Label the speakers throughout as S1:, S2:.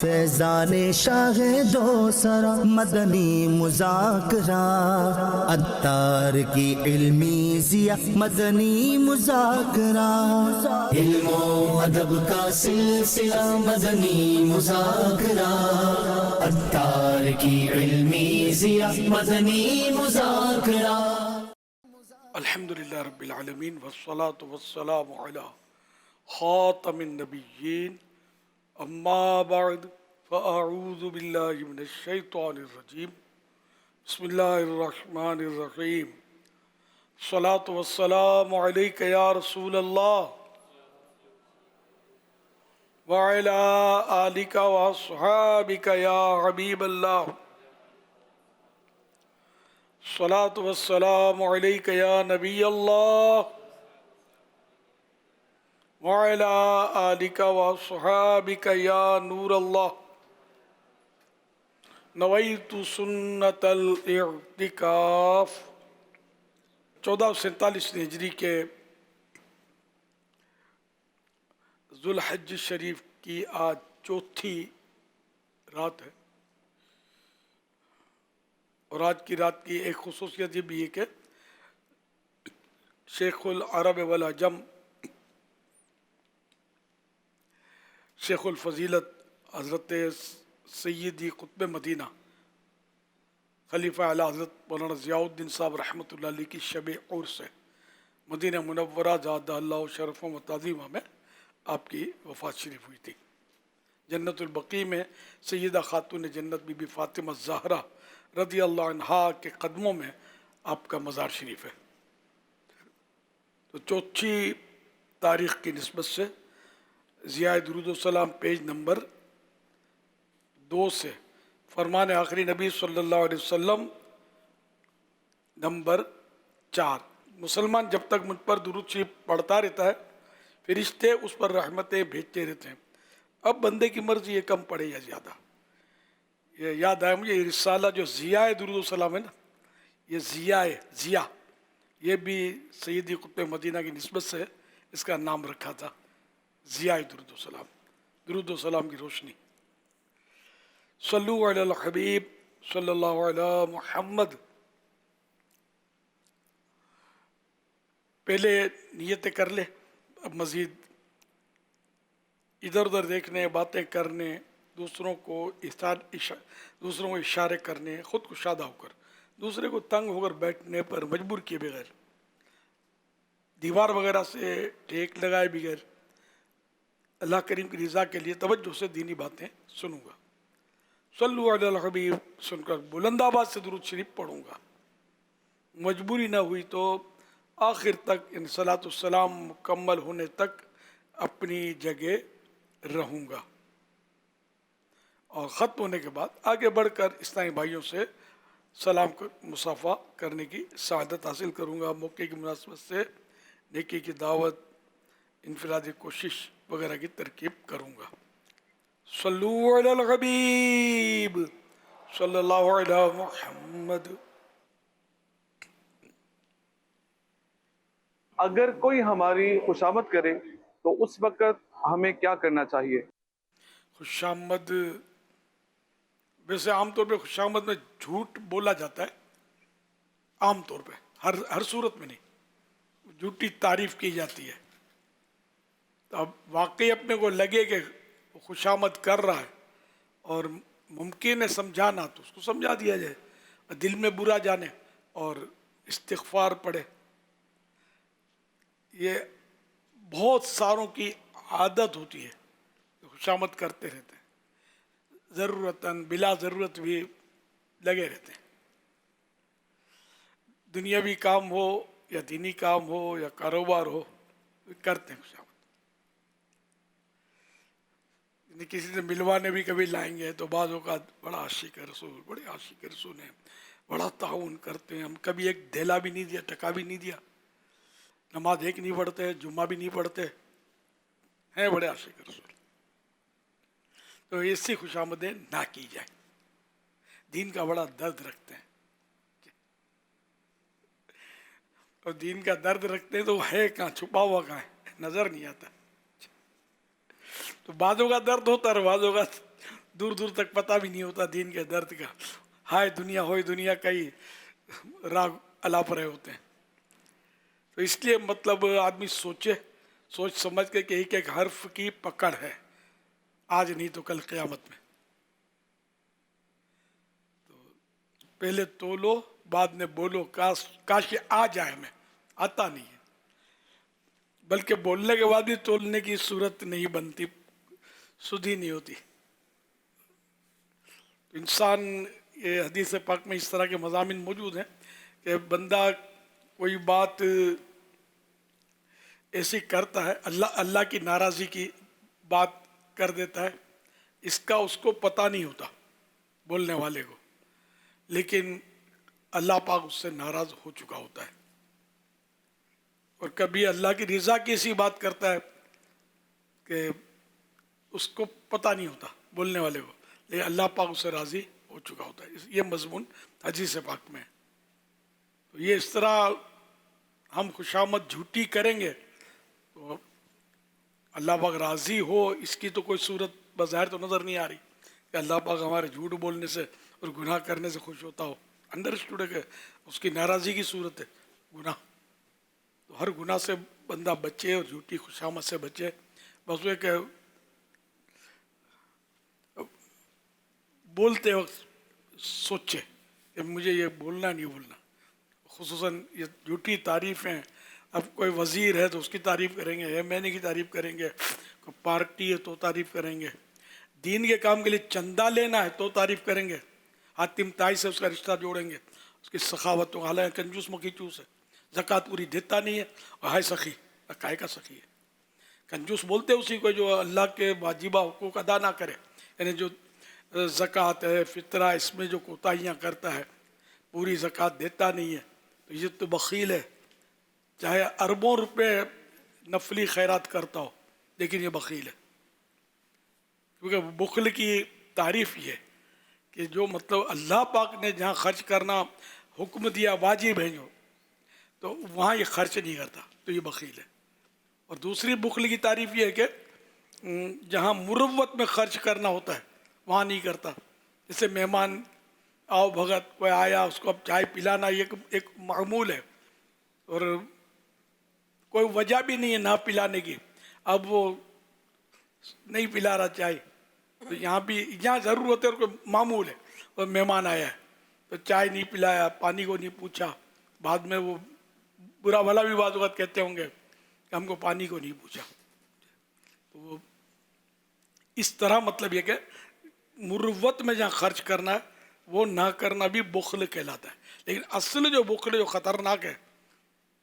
S1: فیضان شاہ دو سرا مدنی مذاکرہ، عطار کی علمی ضیا مدنی مذاکرہ، علم و ادب کا سلسلہ مدنی مذاکرہ، عطار کی علمی ضیا مدنی مذاکرہ۔
S2: الحمدللہ رب العالمین والصلاة والسلام علی خاتم النبیین، اما بعد فاعوذ باللہ من الشیطان الرجیم، بسم اللہ الرحمن الرحیم۔ الصلاة والسلام علیک یا رسول اللہ وعلی آلک واصحابک یا حبیب اللہ۔ الصلاة والسلام علیک یا نبی اللہ وعلى آلک واصحابک یا نور اللہ۔ نویت سنت الاعتکاف۔ 1447 ہجری کے ذوالحج شریف کی آج چوتھی رات ہے، اور آج کی رات کی ایک خصوصیت یہ بھی ہے کہ شیخ العرب والعجم شیخ الفضیلت حضرت سیدی قطب مدینہ خلیفہ اعلیٰ حضرت مولانا ضیاء الدین صاحب رحمۃ اللہ علیہ کی شب عرس ہے، مدینہ منورہ زادہ اللہ شرف و تعظیمہ میں آپ کی وفات شریف ہوئی تھی۔ جنت البقیع میں سیدہ خاتون جنت بی بی فاطمہ زہرا رضی اللہ عنہا کے قدموں میں آپ کا مزار شریف ہے۔ تو چوتھی تاریخ کی نسبت سے ضیاء درود و سلام پیج نمبر 2 سے فرمان آخری نبی صلی اللہ علیہ وسلم نمبر 4۔ مسلمان جب تک مجھ پر درود شریف پڑھتا رہتا ہے، فرشتے اس پر رحمتیں بھیجتے رہتے ہیں۔ اب بندے کی مرضی یہ کم پڑھے یا زیادہ۔ یہ یاد آیا مجھے، یہ رسالہ جو ضیاء درود و سلام ہے نا، یہ ضیاء یہ بھی سیدی قطب مدینہ کی نسبت سے اس کا نام رکھا تھا، ضیاء درود و سلام، درود و سلام کی روشنی۔ صلو علی الحبیب صلی اللہ علی محمد۔ پہلے نیتیں کر لے، اب مزید ادھر ادھر دیکھنے، باتیں کرنے، دوسروں کو اشارے کرنے، خود کو شادہ ہو کر، دوسرے کو تنگ ہو کر بیٹھنے پر مجبور کیے بغیر، دیوار وغیرہ سے ٹیک لگائے بغیر، اللہ کریم کی رضا کے لیے توجہ سے دینی باتیں سنوں گا۔ صلو علی الحبیب سن کر بلند آواز سے درود شریف پڑھوں گا۔ مجبوری نہ ہوئی تو آخر تک ان صلاۃ السلام مکمل ہونے تک اپنی جگہ رہوں گا، اور ختم ہونے کے بعد آگے بڑھ کر اسلامی بھائیوں سے سلام مصافحہ کرنے کی سعادت حاصل کروں گا۔ موقع کی مناسبت سے نیکی کی دعوت، انفرادی کوشش وغیرہ کی ترکیب کروں گا۔ صلو علی الحبیب صلی اللہ علی محمد۔
S3: اگر کوئی ہماری خوشامد کرے تو اس وقت ہمیں کیا کرنا چاہیے؟
S2: خوش آمد، ویسے عام طور پہ خوش آمد میں جھوٹ بولا جاتا ہے، عام طور پہ ہر صورت میں نہیں، جھوٹی تعریف کی جاتی ہے۔ تو اب واقعی اپنے کو لگے کہ وہ خوش آمد کر رہا ہے اور ممکن ہے سمجھانا، تو اس کو سمجھا دیا جائے، دل میں برا جانے اور استغفار پڑھے۔ یہ بہت ساروں کی عادت ہوتی ہے، خوشامد کرتے رہتے ہیں، ضرورتاً بلا ضرورت بھی لگے رہتے ہیں، دنیاوی کام ہو یا دینی کام ہو یا کاروبار ہو، کرتے ہیں خوشامد۔ کسی سے ملوانے بھی کبھی لائیں گے تو بعض اوقات بڑا عاشق رسول، بڑے عاشق رسول ہیں، بڑا تعاون کرتے ہیں، ہم کبھی ایک دھیلا بھی نہیں دیا، ٹکا بھی نہیں دیا، نماز ایک نہیں پڑھتے، جمعہ بھی نہیں پڑھتے، ہیں بڑے عاشق رسول۔ تو ایسی خوش آمدیں نہ کی جائیں، دین کا بڑا درد رکھتے ہیں، اور دین کا درد رکھتے ہیں تو وہ ہے کہاں، چھپا ہوا کہاں ہے، نظر نہیں آتا۔ تو بعضوں کا درد ہوتا ہے، بعضوں کا دور دور تک پتہ بھی نہیں ہوتا دین کے درد کا. ہائے دنیا ہوئے دنیا کا ہی راگ الاپ رہے ہوتے ہیں. تو اس لیے مطلب آدمی سوچ سمجھ کے کہ ایک ایک حرف کی پکڑ ہے، آج نہیں تو کل قیامت میں. تو پہلے تولو بعد میں بولو، کاش یہ آ جائے. ہمیں آتا نہیں ہے، بلکہ بولنے کے بعد بھی تولنے کی صورت نہیں بنتی، سدھی نہیں ہوتی. انسان، یہ حدیث پاک میں اس طرح کے مضامین موجود ہیں کہ بندہ کوئی بات ایسی کرتا ہے، اللہ کی ناراضی کی بات کر دیتا ہے، اس کا اس کو پتہ نہیں ہوتا بولنے والے کو، لیکن اللہ پاک اس سے ناراض ہو چکا ہوتا ہے. اور کبھی اللہ کی رضا کی ایسی بات کرتا ہے کہ اس کو پتہ نہیں ہوتا بولنے والے کو، لیکن اللہ پاک اس سے راضی ہو چکا ہوتا ہے. یہ مضمون حدیث پاک میں ہے. تو یہ اس طرح ہم خوشامد جھوٹی کریں گے تو اللہ پاک راضی ہو، اس کی تو کوئی صورت بظاہر تو نظر نہیں آ رہی کہ اللہ پاک ہمارے جھوٹ بولنے سے اور گناہ کرنے سے خوش ہوتا ہو. انڈرسٹوڈ ہے کہ اس کی ناراضی کی صورت ہے گناہ. تو ہر گناہ سے بندہ بچے اور جھوٹی خوشامد سے بچے. بس وہ کہ بولتے وقت سوچے کہ مجھے یہ بولنا نہیں بولنا. خصوصاً یہ جھوٹی تعریفیں، اب کوئی وزیر ہے تو اس کی تعریف کریں گے، ایم این اے کی تعریف کریں گے، کوئی پارٹی ہے تو تعریف کریں گے، دین کے کام کے لیے چندہ لینا ہے تو تعریف کریں گے، حاتم تائی سے اس کا رشتہ جوڑیں گے، اس کی سخاوت. تو حالانکہ کنجوس مکھی چوس ہے، زکوٰۃ پوری دیتا نہیں ہے، اور ہائے سخی، کائے کا سخی ہے. کنجوس بولتے اسی کو جو اللہ کے واجبہ حقوق ادا نہ کرے، یعنی جو زکوٰۃ ہے، فطرہ، اس میں جو کوتاہیاں کرتا ہے، پوری زکوٰۃ دیتا نہیں ہے، تو یہ تو بخیل ہے. چاہے اربوں روپے نفلی خیرات کرتا ہو لیکن یہ بخیل ہے. کیونکہ بخل کی تعریف یہ ہے کہ جو مطلب اللہ پاک نے جہاں خرچ کرنا حکم دیا واجب ہے جو، تو وہاں یہ خرچ نہیں کرتا تو یہ بخیل ہے. اور دوسری بخل کی تعریف یہ ہے کہ جہاں مروت میں خرچ کرنا ہوتا ہے وہاں نہیں کرتا. جیسے مہمان آؤ بھگت، کوئی آیا اس کو اب چائے پلانا یہ ایک معمول ہے، اور کوئی وجہ بھی نہیں ہے نہ پلانے کی، اب وہ نہیں پلا رہا چائے. تو یہاں بھی یہاں ضرورت ہے اور کوئی معمول ہے، اور مہمان آیا ہے تو چائے نہیں پلایا، پانی کو نہیں پوچھا. بعد میں وہ برا بھلا بھی بعض اوقات کہتے ہوں گے کہ ہم کو پانی کو نہیں پوچھا. تو وہ اس طرح مطلب یہ کہ مروت میں جہاں خرچ کرنا ہے وہ نہ کرنا بھی بخل کہلاتا ہے. لیکن اصل جو بخل جو خطرناک ہے،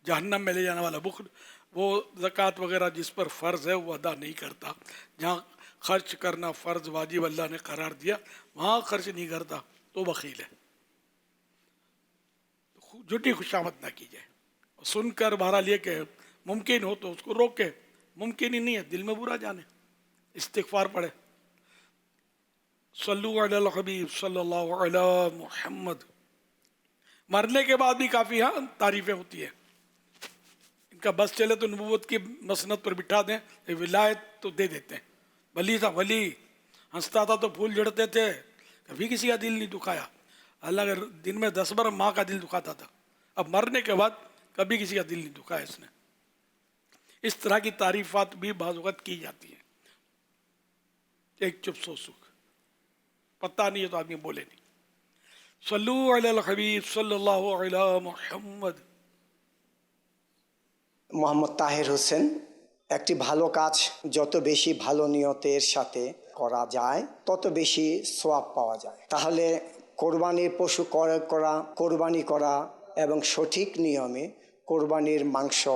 S2: جہنم میں لے جانے والا بخل، وہ زکوٰۃ وغیرہ جس پر فرض ہے وہ ادا نہیں کرتا. جہاں خرچ کرنا فرض واجب اللہ نے قرار دیا وہاں خرچ نہیں کرتا تو بخیل ہے. جھوٹی خوشامد نہ کی جائے. سن کر بہرحال یہ کہ ممکن ہو تو اس کو روکے، ممکن ہی نہیں ہے دل میں برا جانے، استغفار پڑھے. صلو علی الحبیب صلی اللہ علی محمد. مرنے کے بعد بھی کافی تعریفیں ہوتی ہیں. ان کا بس چلے تو نبوت کی مسند پر بٹھا دیں، ولایت تو دے دیتے ہیں. ولی تھا، ولی ہنستا تھا تو پھول جھڑتے تھے، کبھی کسی کا دل نہیں دکھایا. اللہ کے دن میں 10 بار ماں کا دل دکھاتا تھا، اب مرنے کے بعد کبھی کسی کا دل نہیں دکھایا اس نے. اس طرح کی تعریفات بھی بعض وقت کی جاتی ہیں. ایک چپ سو سکھ، پتہ نہیں ہے تو آدمی بولے نہیں. صلو علی الحبیب صلی اللہ علی محمد.
S4: মোহাম্মদ তাহের হোসেন। একটি ভালো কাজ যত বেশি ভালো নিয়তের সাথে করা যায় তত বেশি সওয়াব পাওয়া যায়। তাহলে কোরবানির পশু ক্রয় করা, কোরবানি করা এবং সঠিক নিয়মে কোরবানির মাংস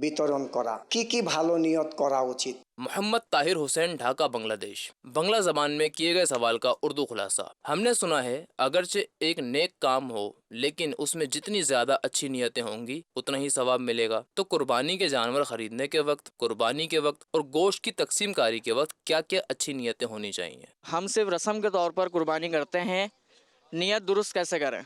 S4: বিতরণ করা, কি ভালো নিয়ত করা উচিত?
S5: محمد طاہر حسین، ڈھاکہ، بنگلہ دیش. بنگلہ زبان میں کیے گئے سوال کا اردو خلاصہ. ہم نے سنا ہے اگرچہ ایک نیک کام ہو لیکن اس میں جتنی زیادہ اچھی نیتیں ہوں گی اتنا ہی ثواب ملے گا. تو قربانی کے جانور خریدنے کے وقت، قربانی کے وقت اور گوشت کی تقسیم کاری کے وقت کیا کیا اچھی نیتیں ہونی چاہیے؟
S6: ہم صرف رسم کے طور پر قربانی کرتے ہیں، نیت درست کیسے کریں؟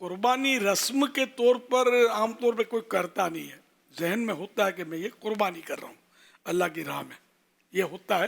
S2: قربانی رسم کے طور پر عام طور پہ کوئی کرتا نہیں ہے. ذہن میں ہوتا ہے کہ میں یہ قربانی کر رہا ہوں اللہ کی راہ میں، یہ ہوتا ہے.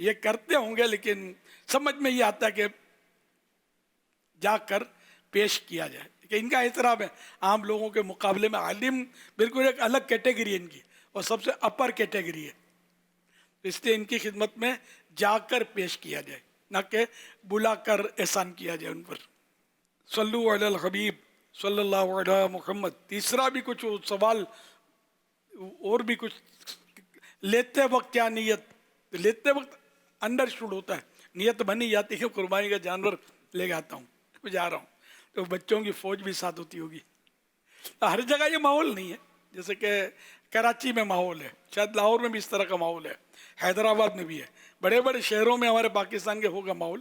S2: یہ کرتے ہوں گے لیکن سمجھ میں یہ آتا ہے کہ جا کر پیش کیا جائے کہ ان کا احترام ہے. عام لوگوں کے مقابلے میں عالم بالکل ایک الگ کیٹیگری ہے ان کی اور سب سے اپر کیٹیگری ہے. اس لیے ان کی خدمت میں جا کر پیش کیا جائے نہ کہ بلا کر احسان کیا جائے ان پر. صلو علی الحبیب صلی اللہ علیہ محمد. تیسرا بھی کچھ سوال اور بھی کچھ. لیتے وقت کیا نیت؟ لیتے وقت انڈر شوڈ ہوتا ہے, نیت بنی جاتی ہے قربانی کا جانور لے کے آتا ہوں, میں جا رہا ہوں, تو بچوں کی فوج بھی ساتھ ہوتی ہوگی. ہر جگہ یہ ماحول نہیں ہے, جیسے کہ کراچی میں ماحول ہے, شاید لاہور میں بھی اس طرح کا ماحول ہے, حیدرآباد میں بھی ہے, بڑے بڑے شہروں میں ہمارے پاکستان کے ہوگا ماحول.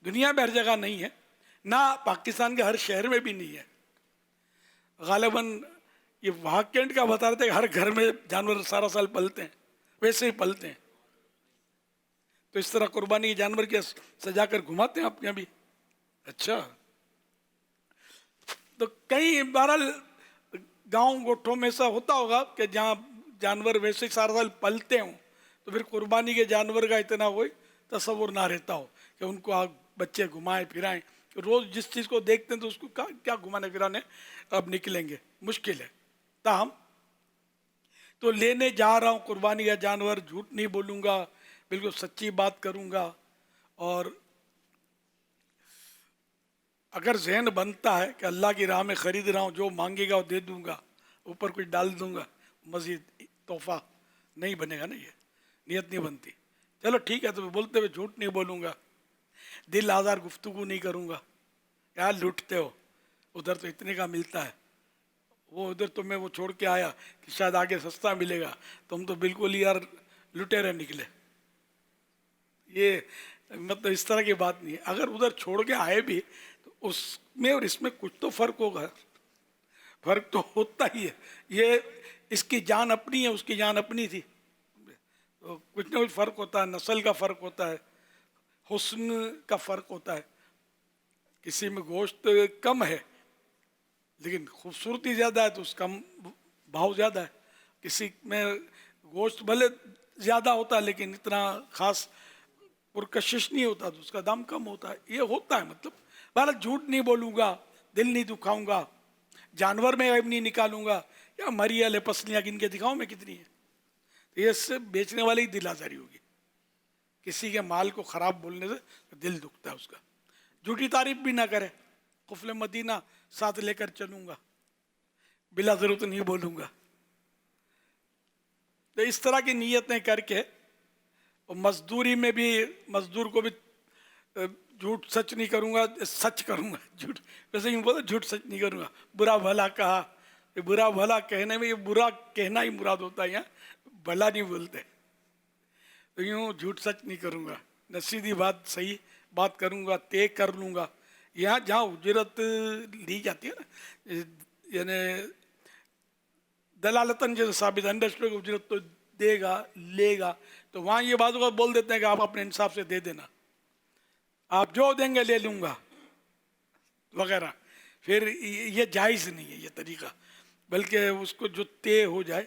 S2: دنیا میں ہر جگہ نہیں ہے, نہ پاکستان کے ہر شہر میں بھی نہیں ہے. غالباً یہ واقعات کا بتا رہے تھے کہ ہر گھر میں جانور سارا سال پلتے ہیں, ویسے ہی پلتے ہیں. تو اس طرح قربانی کے جانور کے سجا کر گھماتے ہیں آپ کے یہاں بھی؟ اچھا. تو کئی بہرحال گاؤں گوٹھوں میں ایسا ہوتا ہوگا کہ جہاں جانور ویسے ہی سارا سال پلتے ہوں, تو پھر قربانی کے جانور کا اتنا کوئی تصور نہ رہتا ہو کہ ان کو بچے گھمائیں پھرائیں. روز جس چیز کو دیکھتے ہیں تو اس کو کیا گھمانے پھرانے اب نکلیں گے, مشکل ہے. تاہم تو لینے جا رہا ہوں قربانی کا جانور, جھوٹ نہیں بولوں گا, بالکل سچی بات کروں گا. اور اگر ذہن بنتا ہے کہ اللہ کی راہ میں خرید رہا ہوں, جو مانگے گا وہ دے دوں گا, اوپر کچھ ڈال دوں گا, مزید تحفہ نہیں بنے گا نا, یہ نیت نہیں بنتی. چلو ٹھیک ہے, تو بولتے ہوئے جھوٹ نہیں بولوں گا, دل آزار گفتگو نہیں کروں گا. یار لوٹتے ہو, ادھر تو اتنے کا ملتا ہے, وہ ادھر تو میں وہ چھوڑ کے آیا کہ شاید آگے سستا ملے گا, تم تو بالکل ہی یار لٹیرے نکلے. یہ مطلب اس طرح کی بات نہیں ہے. اگر ادھر چھوڑ کے آئے بھی تو اس میں اور اس میں کچھ تو فرق ہوگا, فرق تو ہوتا ہی ہے. یہ اس کی جان اپنی ہے, اس کی جان اپنی تھی, تو کچھ نہ کچھ فرق ہوتا ہے. نسل کا فرق ہوتا ہے, حسن کا فرق ہوتا ہے. کسی میں گوشت کم ہے لیکن خوبصورتی زیادہ ہے تو اس کا بھاؤ زیادہ ہے. کسی میں گوشت بھلے زیادہ ہوتا ہے لیکن اتنا خاص پرکشش نہیں ہوتا تو اس کا دام کم ہوتا ہے. یہ ہوتا ہے. مطلب بہرحال جھوٹ نہیں بولوں گا, دل نہیں دکھاؤں گا, جانور میں عیب نہیں نکالوں گا. یا مری والے پسلیاں گن کے دکھاؤں میں کتنی ہیں, تو یہ اس سے بیچنے والے ہی دل آزاری ہوگی. کسی کے مال کو خراب بولنے سے دل دکھتا ہے اس کا. جھوٹی تعریف بھی نہ کرے, قفل مدینہ ساتھ لے کر چلوں گا, بلا ضرورت نہیں بولوں گا. تو اس طرح کی نیتیں کر کے, اور مزدوری میں بھی مزدور کو بھی جھوٹ سچ نہیں کروں گا, سچ کروں گا. جھوٹ ویسے یوں بولتا, جھوٹ سچ نہیں کروں گا. برا بھلا کہا, یہ برا بھلا کہنے میں یہ برا کہنا ہی مراد ہوتا ہے, یہاں بھلا نہیں بولتے. تو یوں جھوٹ سچ نہیں کروں گا, سیدھی بات صحیح بات کروں گا, طے کر لوں گا. یہاں جہاں اجرت لی جاتی ہے نا, یعنی دلالتاً جیسے ثابت انڈرسٹینڈ کہ اجرت تو دے گا لے گا, تو وہاں یہ بات کو بول دیتے ہیں کہ آپ اپنے انصاف سے دے دینا, آپ جو دیں گے لے لوں گا وغیرہ. پھر یہ جائز نہیں ہے یہ طریقہ, بلکہ اس کو جو طے ہو جائے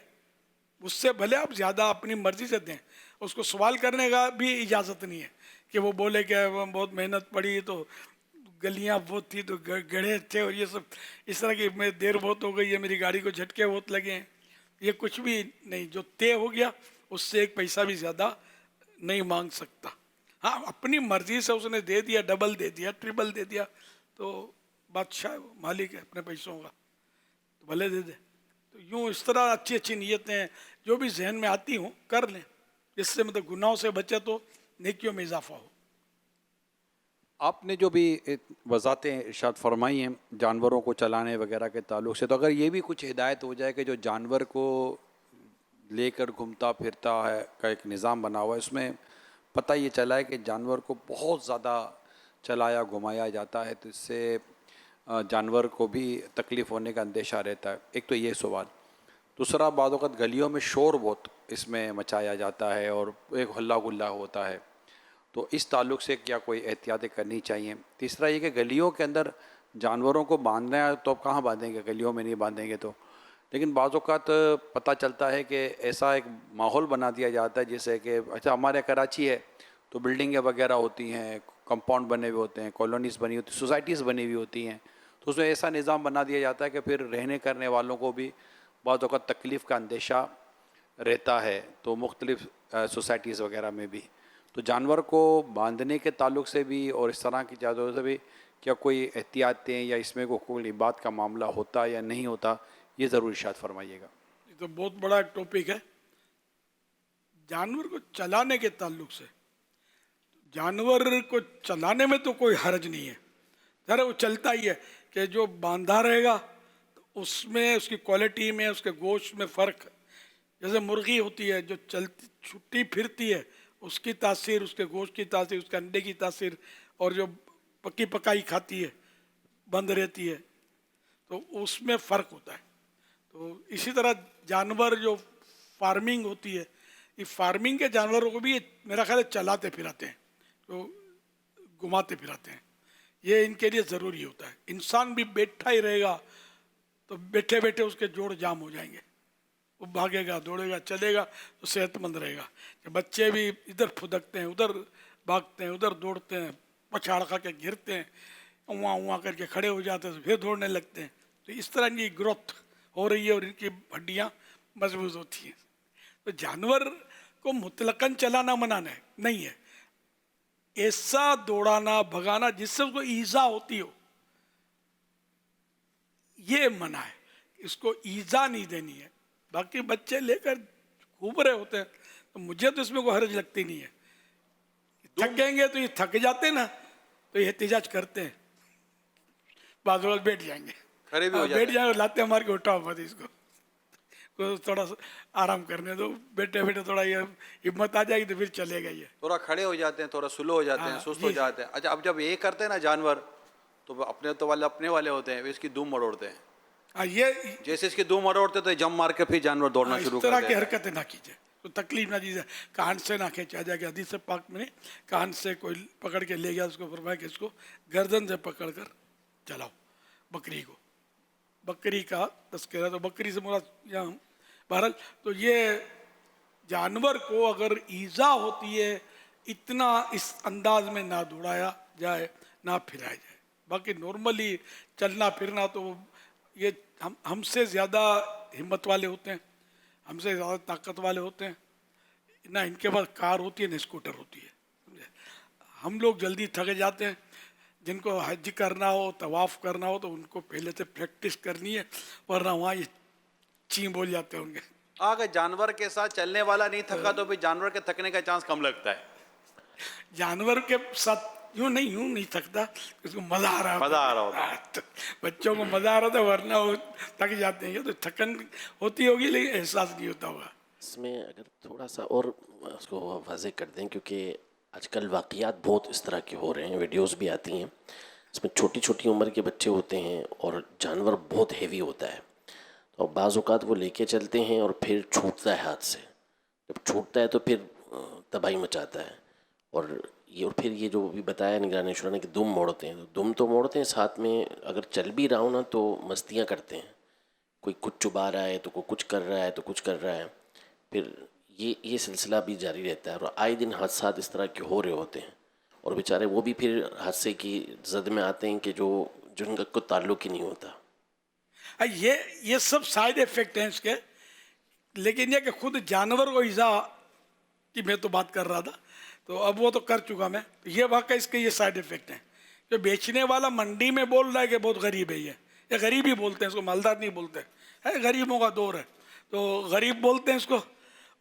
S2: اس سے بھلے آپ زیادہ اپنی مرضی سے دیں, اس کو سوال کرنے کا بھی اجازت نہیں ہے کہ وہ بولے کہ وہ بہت محنت پڑی تو گلیاں بہت تھی تو گڑھے تھے اور یہ سب اس طرح کی, میں دیر بہت ہو گئی ہے, میری گاڑی کو جھٹکے بہت لگے ہیں. یہ کچھ بھی نہیں, جو طے ہو گیا اس سے ایک پیسہ بھی زیادہ نہیں مانگ سکتا. ہاں اپنی مرضی سے اس نے دے دیا, ڈبل دے دیا, ٹرپل دے دیا, تو بادشاہ مالک ہے اپنے پیسوں کا, تو بھلے دے دے. تو یوں اس طرح اچھی اچھی نیتیں جو بھی ذہن میں آتی ہوں کر لیں, اس سے مطلب گناہوں سے بچے تو نیکیوں میں اضافہ ہو.
S7: آپ نے جو بھی وضاحتیں ارشاد فرمائی ہیں جانوروں کو چلانے وغیرہ کے تعلق سے, تو اگر یہ بھی کچھ ہدایت ہو جائے کہ جو جانور کو لے کر گھومتا پھرتا ہے کا ایک نظام بنا ہوا ہے, اس میں پتہ یہ چلا ہے کہ جانور کو بہت زیادہ چلایا گھمایا جاتا ہے, تو اس سے جانور کو بھی تکلیف ہونے کا اندیشہ رہتا ہے. ایک تو یہ سوال. دوسرا, بعض اوقات گلیوں میں شور بہت اس میں مچایا جاتا ہے اور ایک ہلا گلا ہوتا ہے, تو اس تعلق سے کیا کوئی احتیاطیں کرنی چاہیے؟ تیسرا یہ کہ گلیوں کے اندر جانوروں کو باندھنا ہے تو اب کہاں باندھیں گے, گلیوں میں نہیں باندھیں گے تو, لیکن بعض اوقات پتہ چلتا ہے کہ ایسا ایک ماحول بنا دیا جاتا ہے جیسے کہ اچھا ہمارے کراچی ہے تو بلڈنگیں وغیرہ ہوتی ہیں, کمپاؤنڈ بنے ہوئے ہوتے ہیں, کالونیز بنی ہوتی ہیں, سوسائٹیز بنی ہوئی ہوتی ہیں, تو اس میں ایسا نظام بنا دیا جاتا ہے کہ پھر رہنے کرنے والوں کو بھی بعض اوقات تکلیف کا اندیشہ رہتا ہے, تو مختلف سوسائٹیز وغیرہ میں بھی. تو جانور کو باندھنے کے تعلق سے بھی اور اس طرح کی چیزوں سے بھی کیا کوئی احتیاطیں یا اس میں کوئی بات کا معاملہ ہوتا یا نہیں ہوتا, یہ ضرور ارشاد فرمائیے گا.
S2: یہ تو بہت بڑا ایک ٹاپک ہے. جانور کو چلانے کے تعلق سے, جانور کو چلانے میں تو کوئی حرج نہیں ہے, ذرا وہ چلتا ہی ہے کہ جو باندھا رہے گا تو اس میں اس کی کوالٹی میں اس کے گوشت میں فرق. جیسے مرغی ہوتی ہے جو چلتی چھٹی پھرتی ہے, اس کی تاثیر, اس کے گوشت کی تاثیر, اس کے انڈے کی تاثیر, اور جو پکی پکائی کھاتی ہے بند رہتی ہے, تو اس میں فرق ہوتا ہے. تو اسی طرح جانور جو فارمنگ ہوتی ہے, یہ فارمنگ کے جانوروں کو بھی میرا خیال ہے چلاتے پھراتے ہیں, تو گھماتے پھراتے ہیں, یہ ان کے لیے ضروری ہوتا ہے. انسان بھی بیٹھا ہی رہے گا تو بیٹھے بیٹھے اس کے جوڑ جام ہو جائیں گے, وہ بھاگے گا, دوڑے گا, چلے گا تو صحت مند رہے گا. کہ بچے بھی ادھر پھدکتے ہیں, ادھر بھاگتے ہیں, ادھر دوڑتے ہیں, پچھاڑ کھا کے گرتے ہیں, اواں اواں کر کے کھڑے ہو جاتے ہیں, تو پھر دوڑنے لگتے ہیں. تو اس طرح ان کی گروتھ ہو رہی ہے اور ان کی ہڈیاں مضبوط ہوتی ہیں. تو جانور کو مطلقاً چلانا منع نہیں ہے, ایسا دوڑانا بھگانا جس سے اس کو ایذا ہوتی ہو, یہ منع ہے. اس کو ایذا نہیں دینی ہے. باقی بچے لے کر گھوم رہے ہوتے ہیں تو مجھے تو اس میں کوئی حرج لگتی نہیں ہے. تھکیں گے تو یہ تھک جاتے نا, تو یہ احتجاج کرتے ہیں, بعض وقت بیٹھ جائیں گے,
S7: کھڑے بھی ہو
S2: بیٹھ جائیں گے, لاتے مار کے اٹھاؤ مت اس کو تھوڑا سا آرام کرنے دو, بیٹھے بیٹھے تھوڑا یہ ہمت آ جائے گی تو پھر چلے گا. یہ
S7: تھوڑا کھڑے ہو جاتے ہیں, تھوڑا سلو ہو جاتے ہیں, سست ہو جاتے ہیں. اچھا, اب جب یہ کرتے ہیں نا جانور, تو اپنے تو والے اپنے والے ہوتے ہیں, اس کی دم مڑوڑتے ہیں.
S2: یہ
S7: جیسے اس کی دم مڑوڑتے تو جم مار کے پھر جانور دوڑنا شروع
S2: اس
S7: کر
S2: طرح
S7: دیتے
S2: کی
S7: ہیں.
S2: حرکتیں نہ کیجیے, تو تکلیف نہ دیجیے. کان سے نہ کھینچا جائے کہ حدیث پاک میں کان سے کوئی پکڑ کے لے گیا, اس کو فرمایا کہ اس کو گردن سے پکڑ کر چلاؤ. بکری کو, بکری کا تذکرہ, تو بکری سے مراد یہاں بہرحال. تو یہ جانور کو اگر ایذا ہوتی ہے اتنا اس انداز میں نہ دوڑایا جائے, نہ پھرایا جائے. باقی نارملی چلنا پھرنا تو یہ ہم سے زیادہ ہمت والے ہوتے ہیں, ہم سے زیادہ طاقت والے ہوتے ہیں. نہ ان کے پاس کار ہوتی ہے نہ اسکوٹر ہوتی ہے. ہم لوگ جلدی تھک جاتے ہیں. جن کو حج کرنا ہو, طواف کرنا ہو, تو ان کو پہلے سے پریکٹس کرنی ہے, ورنہ وہاں یہ چین بول جاتے ہوں گے.
S7: اگر جانور کے ساتھ چلنے والا نہیں تھکا تو پھر جانور کے تھکنے کا چانس کم لگتا ہے.
S2: جانور کے ساتھ یوں نہیں تھکتا, اس کو مزہ آ رہا ہوتا. بچوں کو مزہ آ رہا تھا, ورنہ وہ تھک جاتے ہیں. تو تھکن ہوتی ہوگی لیکن احساس نہیں ہوتا ہوگا.
S8: اس میں اگر تھوڑا سا اور اس کو واضح کر دیں, کیونکہ آج کل واقعات بہت اس طرح کے ہو رہے ہیں, ویڈیوز بھی آتی ہیں, اس میں چھوٹی چھوٹی عمر کے بچے ہوتے ہیں اور جانور بہت ہیوی ہوتا ہے, تو بعض اوقات وہ لے کے چلتے ہیں اور پھر چھوٹتا ہے ہاتھ سے. جب چھوٹتا ہے تو پھر تباہی مچاتا ہے. اور پھر یہ جو بھی بتایا نگران شورا نے کہ دم موڑتے ہیں, تو دم تو موڑتے ہیں, ساتھ میں اگر چل بھی رہا ہوں نا تو مستیاں کرتے ہیں. کوئی کچھ چبا رہا ہے تو کوئی کچھ کر رہا ہے تو کچھ کر رہا ہے. پھر یہ سلسلہ بھی جاری رہتا ہے, اور آئے دن حادثات اس طرح کے ہو رہے ہوتے ہیں, اور بیچارے وہ بھی پھر حادثے کی زد میں آتے ہیں کہ جن کا کوئی تعلق ہی نہیں ہوتا.
S2: یہ سب سائیڈ ایفیکٹ ہیں اس کے. لیکن یہ کہ خود جانور کو ایذا کی میں تو بات کر رہا تھا, تو اب وہ تو کر چکا میں. یہ واقعہ اس کے یہ سائیڈ ایفیکٹ ہیں. جو بیچنے والا منڈی میں بول رہا ہے کہ بہت غریب ہے, یہ غریب ہی بولتے ہیں اس کو, مالدار نہیں بولتے. غریبوں کا دور ہے تو غریب بولتے ہیں اس کو.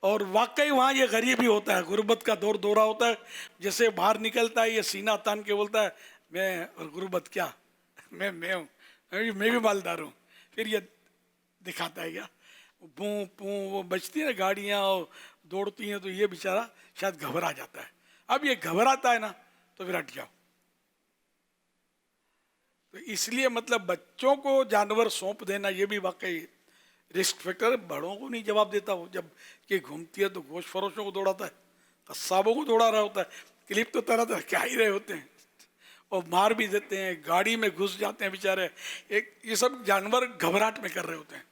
S2: اور واقعی وہاں یہ غریب ہی ہوتا ہے, غربت کا دور دورہ ہوتا ہے. جیسے باہر نکلتا ہے یہ سینہ تان کے بولتا ہے میں, اور غربت کیا, میں ہوں, میں بھی مالدار ہوں. پھر یہ دکھاتا ہے کیا, پوں پوں وہ بچتی ہیں گاڑیاں اور دوڑتی ہیں, تو یہ بیچارہ شاید گھبرا جاتا ہے. اب یہ گھبراتا ہے نا تو پھر ہٹ جاؤ. تو اس لیے مطلب بچوں کو جانور سونپ دینا یہ بھی واقعی رسک فیکٹر ہے. بڑوں کو نہیں جواب دیتا. وہ جب کہ گھومتی ہے تو گوشت فروشوں کو دوڑاتا ہے, قصابوں کو دوڑا رہا ہوتا ہے. کلپ تو طرح طرح کیا ہی رہے ہوتے ہیں, اور مار بھی دیتے ہیں, گاڑی میں گھس جاتے ہیں بیچارے. یہ سب جانور گھبراہٹ میں کر رہے ہوتے ہیں.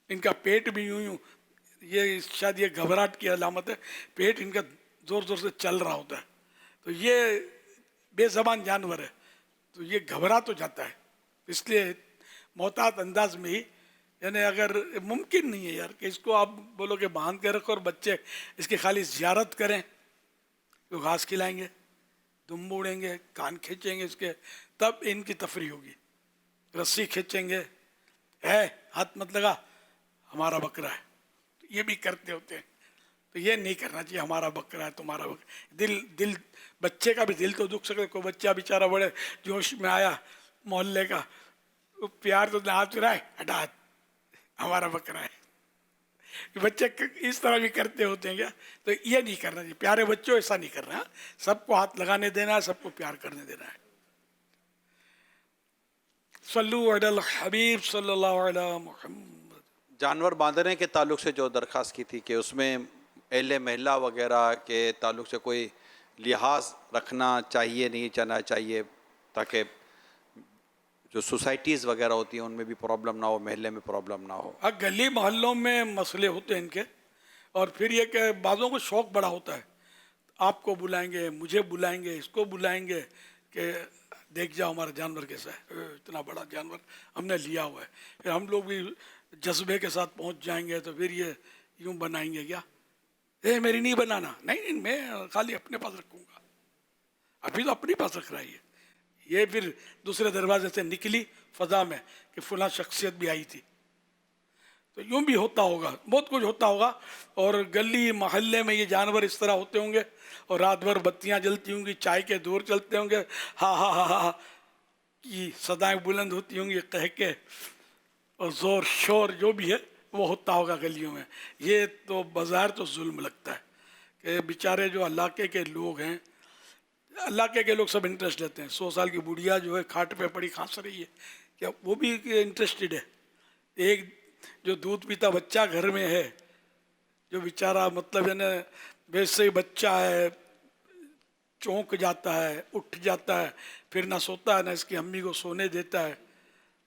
S2: ان کا پیٹ بھی یوں, یہ شاید یہ گھبراہٹ کی علامت ہے, پیٹ ان کا زور زور سے چل رہا ہوتا ہے، تو یہ بے زبان جانور ہے، تو یہ گھبرا تو جاتا ہے. اس لیے محتاط انداز میں ہی، یعنی اگر ممکن نہیں ہے یار کہ اس کو آپ بولو کہ باندھ کے رکھو اور بچے اس کی خالی زیارت کریں، تو گھاس کھلائیں گے، دم اڑیں گے، کان کھینچیں گے اس کے، تب ان کی تفریح ہوگی. رسی کھینچیں گے، ہاتھ مت لگا، ہمارا بکرا ہے، تو یہ بھی کرتے ہوتے ہیں. تو یہ نہیں کرنا چاہیے، ہمارا بکرا ہے تمہارا بکرا. دل بچے کا بھی دل تو دکھ سکے. کوئی بچہ بیچارہ بڑے جوش میں آیا محلے کا، وہ پیار تو ہاتھ چرائے، ہٹا ہاتھ، ہمارا بکرا ہے. بچے اس طرح بھی کرتے ہوتے ہیں کیا؟ تو یہ نہیں کرنا چاہیے. پیارے بچوں ایسا نہیں کرنا، سب کو ہاتھ لگانے دینا ہے، سب کو پیار کرنے دینا ہے. صلو علی الحبیب صلی اللہ علیہ محمد.
S7: جانور باندھنے کے تعلق سے جو درخواست کی تھی کہ اس میں اہل محلہ وغیرہ کے تعلق سے کوئی لحاظ رکھنا چاہیے نہیں چاہنا چاہیے، تاکہ جو سوسائٹیز وغیرہ ہوتی ہیں ان میں بھی پرابلم نہ ہو، محلے میں پرابلم نہ ہو.
S2: گلی محلوں میں مسئلے ہوتے ہیں ان کے. اور پھر یہ کہ بعضوں کو شوق بڑا ہوتا ہے، آپ کو بلائیں گے، مجھے بلائیں گے، اس کو بلائیں گے کہ دیکھ جاؤ ہمارا جانور کیسا ہے، اتنا بڑا جانور ہم نے لیا ہوا ہے. پھر ہم لوگ بھی جذبے کے ساتھ پہنچ جائیں گے، تو پھر یہ یوں بنائیں گے کیا، میری نہیں بنانا، نہیں میں خالی اپنے پاس رکھوں گا. ابھی تو اپنے پاس رکھ رہا ہے یہ پھر دوسرے دروازے سے نکلی فضا میں کہ فلاں شخصیت بھی آئی تھی. تو یوں بھی ہوتا ہوگا، بہت کچھ ہوتا ہوگا. اور گلی محلے میں یہ جانور اس طرح ہوتے ہوں گے، اور رات بھر بتیاں جلتی ہوں گی، چائے کے دور چلتے ہوں گے، ہا ہا ہا ہا کی صدائیں بلند ہوتی ہوں گی، کہہ کے، اور زور شور جو بھی ہے وہ ہوتا ہوگا گلیوں میں. یہ تو بظاہر تو ظلم لگتا ہے کہ بیچارے جو علاقے کے لوگ ہیں، علاقے کے لوگ سب انٹرسٹ لیتے ہیں. 100 سال کی بڑھیا جو ہے کھاٹ پہ پڑی کھانس رہی ہے، کیا وہ بھی انٹرسٹڈ ہے؟ ایک جو دودھ پیتا بچہ گھر میں ہے، جو بیچارہ مطلب ہے نا ویسے ہی بچہ ہے، چونک جاتا ہے، اٹھ جاتا ہے، پھر نہ سوتا ہے نہ اس کی امی کو سونے دیتا ہے،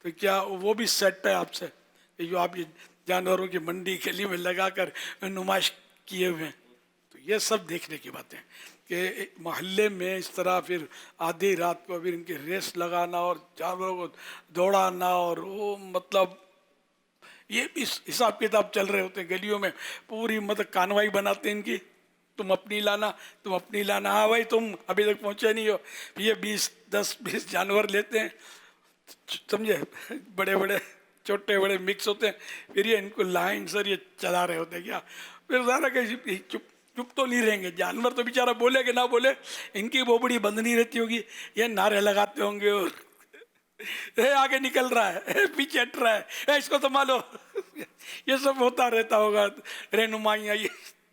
S2: تو کیا وہ بھی سیٹ ہے آپ سے کہ جو آپ یہ جانوروں کی منڈی گلی میں لگا کر نمائش کیے ہوئے ہیں؟ تو یہ سب دیکھنے کی باتیں کہ محلے میں اس طرح پھر آدھی رات کو پھر ان کی ریس لگانا اور جانوروں کو دوڑانا، اور وہ مطلب یہ بھی حساب کتاب چل رہے ہوتے ہیں گلیوں میں. پوری مطلب کانوائی بناتے ہیں ان کی، تم اپنی لانا، تم اپنی لانا، ہاں بھائی تم ابھی تک پہنچے نہیں ہو. یہ 10-20 جانور لیتے ہیں، سمجھے، بڑے بڑے چھوٹے بڑے مکس ہوتے ہیں، پھر یہ ان کو لائن سر یہ چلا رہے ہوتے ہیں کیا. پھر ذرا کہ چپ تو نہیں رہیں گے جانور، تو بیچارہ بولے کہ نہ بولے، ان کی بوبڑی بند نہیں رہتی ہوگی، یہ نعرے لگاتے ہوں گے، اور آگے نکل رہا ہے، پیچھے ہٹ رہا ہے، اس کو سنبھالو. یہ سب ہوتا رہتا ہوگا، رہنمائیاں یہ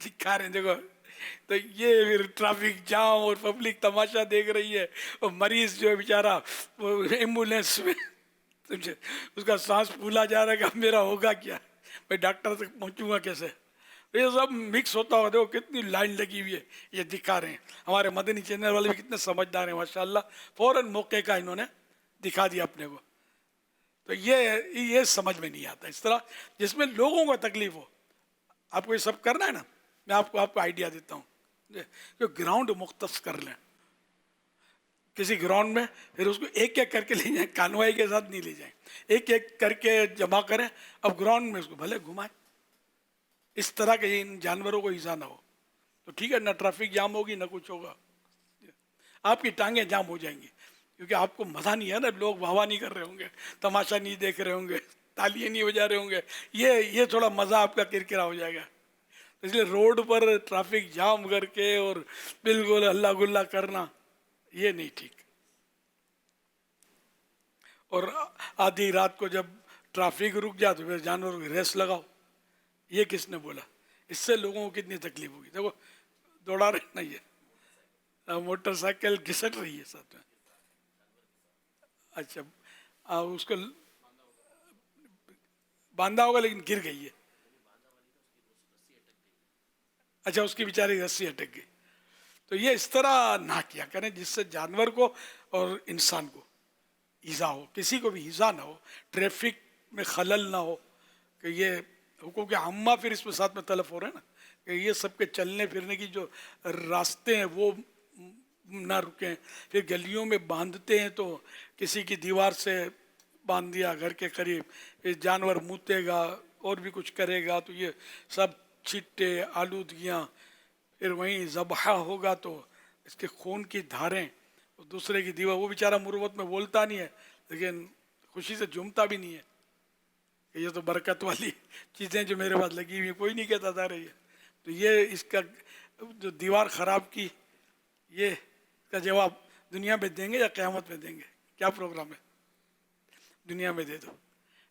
S2: دکھا رہے ہیں دیکھو. تو یہ پھر ٹریفک جام اور پبلک تماشا دیکھ رہی ہے، اور مریض جو ہے بیچارہ وہ ایمبولینس میں، سمجھے، اس کا سانس پھولا جا رہا ہے کہ میرا ہوگا کیا، میں ڈاکٹر تک پہنچوں گا کیسے. یہ سب مکس ہوتا ہوا دیکھو کتنی لائن لگی ہوئی ہے، یہ دکھا رہے ہیں. ہمارے مدنی چینل والے بھی کتنے سمجھدار ہیں ماشاءاللہ، فوراً موقع کا انہوں نے دکھا دیا اپنے کو. تو یہ سمجھ میں نہیں آتا اس طرح جس میں لوگوں کو تکلیف ہو. آپ کو یہ سب کرنا ہے نا، میں آپ کو آئیڈیا دیتا ہوں کہ گراؤنڈ مختص کر لیں کسی گراؤنڈ میں، پھر اس کو ایک ایک کر کے لے جائیں، کانوائی کے ساتھ نہیں لے جائیں، ایک ایک کر کے جمع کریں. اب گراؤنڈ میں اس کو بھلے گھمائیں، اس طرح کہ ان جانوروں کو ایزا نہ ہو. تو ٹھیک ہے، نہ ٹریفک جام ہوگی نہ کچھ ہوگا، آپ کی ٹانگیں جام ہو جائیں گی، کیونکہ آپ کو مزہ نہیں ہے نا، لوگ واہ واہ نہیں کر رہے ہوں گے، تماشا نہیں دیکھ رہے ہوں گے، تالیاں نہیں بجا رہے ہوں گے، یہ تھوڑا مزہ آپ کا کرکرا ہو جائے گا. اس لیے روڈ پر ٹریفک جام کر کے اور بالکل ہلا گلا کرنا یہ نہیں ٹھیک. اور آدھی رات کو جب ٹریفک رک جائے تو پھر جانوروں کی ریس لگاؤ، یہ کس نے بولا؟ اس سے لوگوں کو کتنی تکلیف ہوگی. دیکھو دوڑا رہے نا، یہ موٹر سائیکل گھسٹ رہی ہے ساتھ میں. اچھا اس کو باندھا ہوگا لیکن گر گئی ہے. اچھا اس کی بیچاری رسی اٹک گئی. تو یہ اس طرح نہ کیا کریں جس سے جانور کو اور انسان کو ایذا ہو، کسی کو بھی ایذا نہ ہو، ٹریفک میں خلل نہ ہو. کہ یہ حقوق عامہ پھر اس میں ساتھ میں تلف ہو رہے ہیں نا، کہ یہ سب کے چلنے پھرنے کی جو راستے ہیں وہ نہ رکیں. پھر گلیوں میں باندھتے ہیں تو کسی کی دیوار سے باندھ دیا گھر کے قریب, پھر جانور موتے گا اور بھی کچھ کرے گا تو یہ سب چھٹے آلودگیاں, پھر وہیں ذبح ہوگا تو اس کے خون کی دھاریں, دوسرے کی دیوار, وہ بیچارہ مروت میں بولتا نہیں ہے لیکن خوشی سے جھومتا بھی نہیں ہے کہ یہ تو برکت والی چیزیں جو میرے پاس لگی ہوئی ہیں, کوئی نہیں کہتا تھا رہی ہے. تو یہ اس کا جو دیوار خراب کی, یہ کا جواب دنیا میں دیں گے یا قیامت میں دیں گے؟ کیا پروگرام ہے؟ دنیا میں دے دو.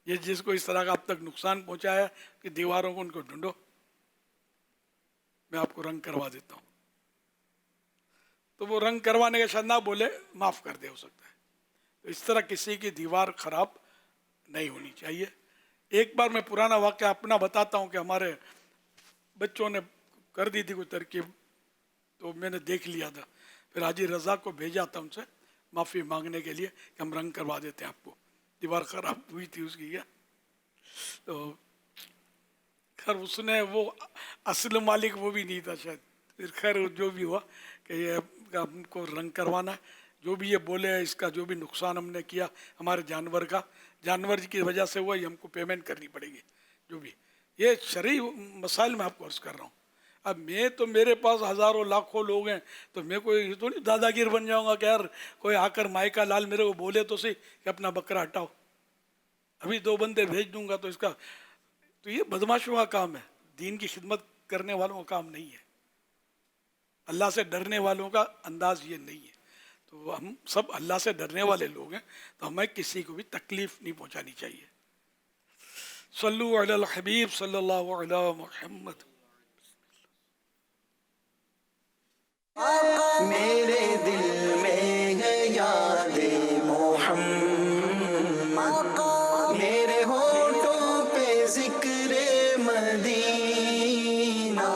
S2: یہ جس کو اس طرح کا اب تک نقصان پہنچایا کہ دیواروں کو ان کو ڈھونڈو, میں آپ کو رنگ کروا دیتا ہوں. تو وہ رنگ کروانے کا شاید نہ بولے, معاف کر دے ہو سکتا ہے. تو اس طرح کسی کی دیوار خراب نہیں ہونی چاہیے. ایک بار میں پرانا واقعہ اپنا بتاتا ہوں کہ ہمارے بچوں نے کر دی تھی کوئی ترکیب, تو میں نے دیکھ لیا تھا, پھر حاجی رضا کو بھیجا تھا ان سے معافی مانگنے کے لیے کہ ہم رنگ کروا دیتے ہیں آپ کو, دیوار خراب ہوئی تھی اس کی. کیا تو خیر اس نے, وہ اصل مالک وہ بھی نہیں تھا شاید, پھر خیر جو بھی ہوا کہ یہ ہم کو رنگ کروانا ہے, جو بھی یہ بولے اس کا جو بھی نقصان ہم نے کیا ہمارے جانور کا, جانور کی وجہ سے ہوا, یہ ہم کو پیمنٹ کرنی پڑے گی جو بھی. یہ شرعی مسائل میں آپ کو عرض کر رہا ہوں. اب میں تو میرے پاس ہزاروں لاکھوں لوگ ہیں, تو میں کوئی تو نہیں دادا گیر بن جاؤں گا کہ یار کوئی آ کر مائکا لال میرے کو بولے تو صحیح کہ اپنا بکرا ہٹاؤ, ابھی 2 بندے بھیج دوں گا تو اس کا, تو یہ بدماشوں کا کام ہے, دین کی خدمت کرنے والوں کا کام نہیں ہے, اللہ سے ڈرنے والوں کا انداز یہ نہیں ہے. تو ہم سب اللہ سے ڈرنے والے لوگ ہیں, تو ہمیں کسی کو بھی تکلیف نہیں پہنچانی چاہیے. صلو علی الحبیب صلی اللہ علی محمد.
S1: میرے دل میں ہے یاد محمد, میرے ہونٹوں پہ ذکر مدینہ.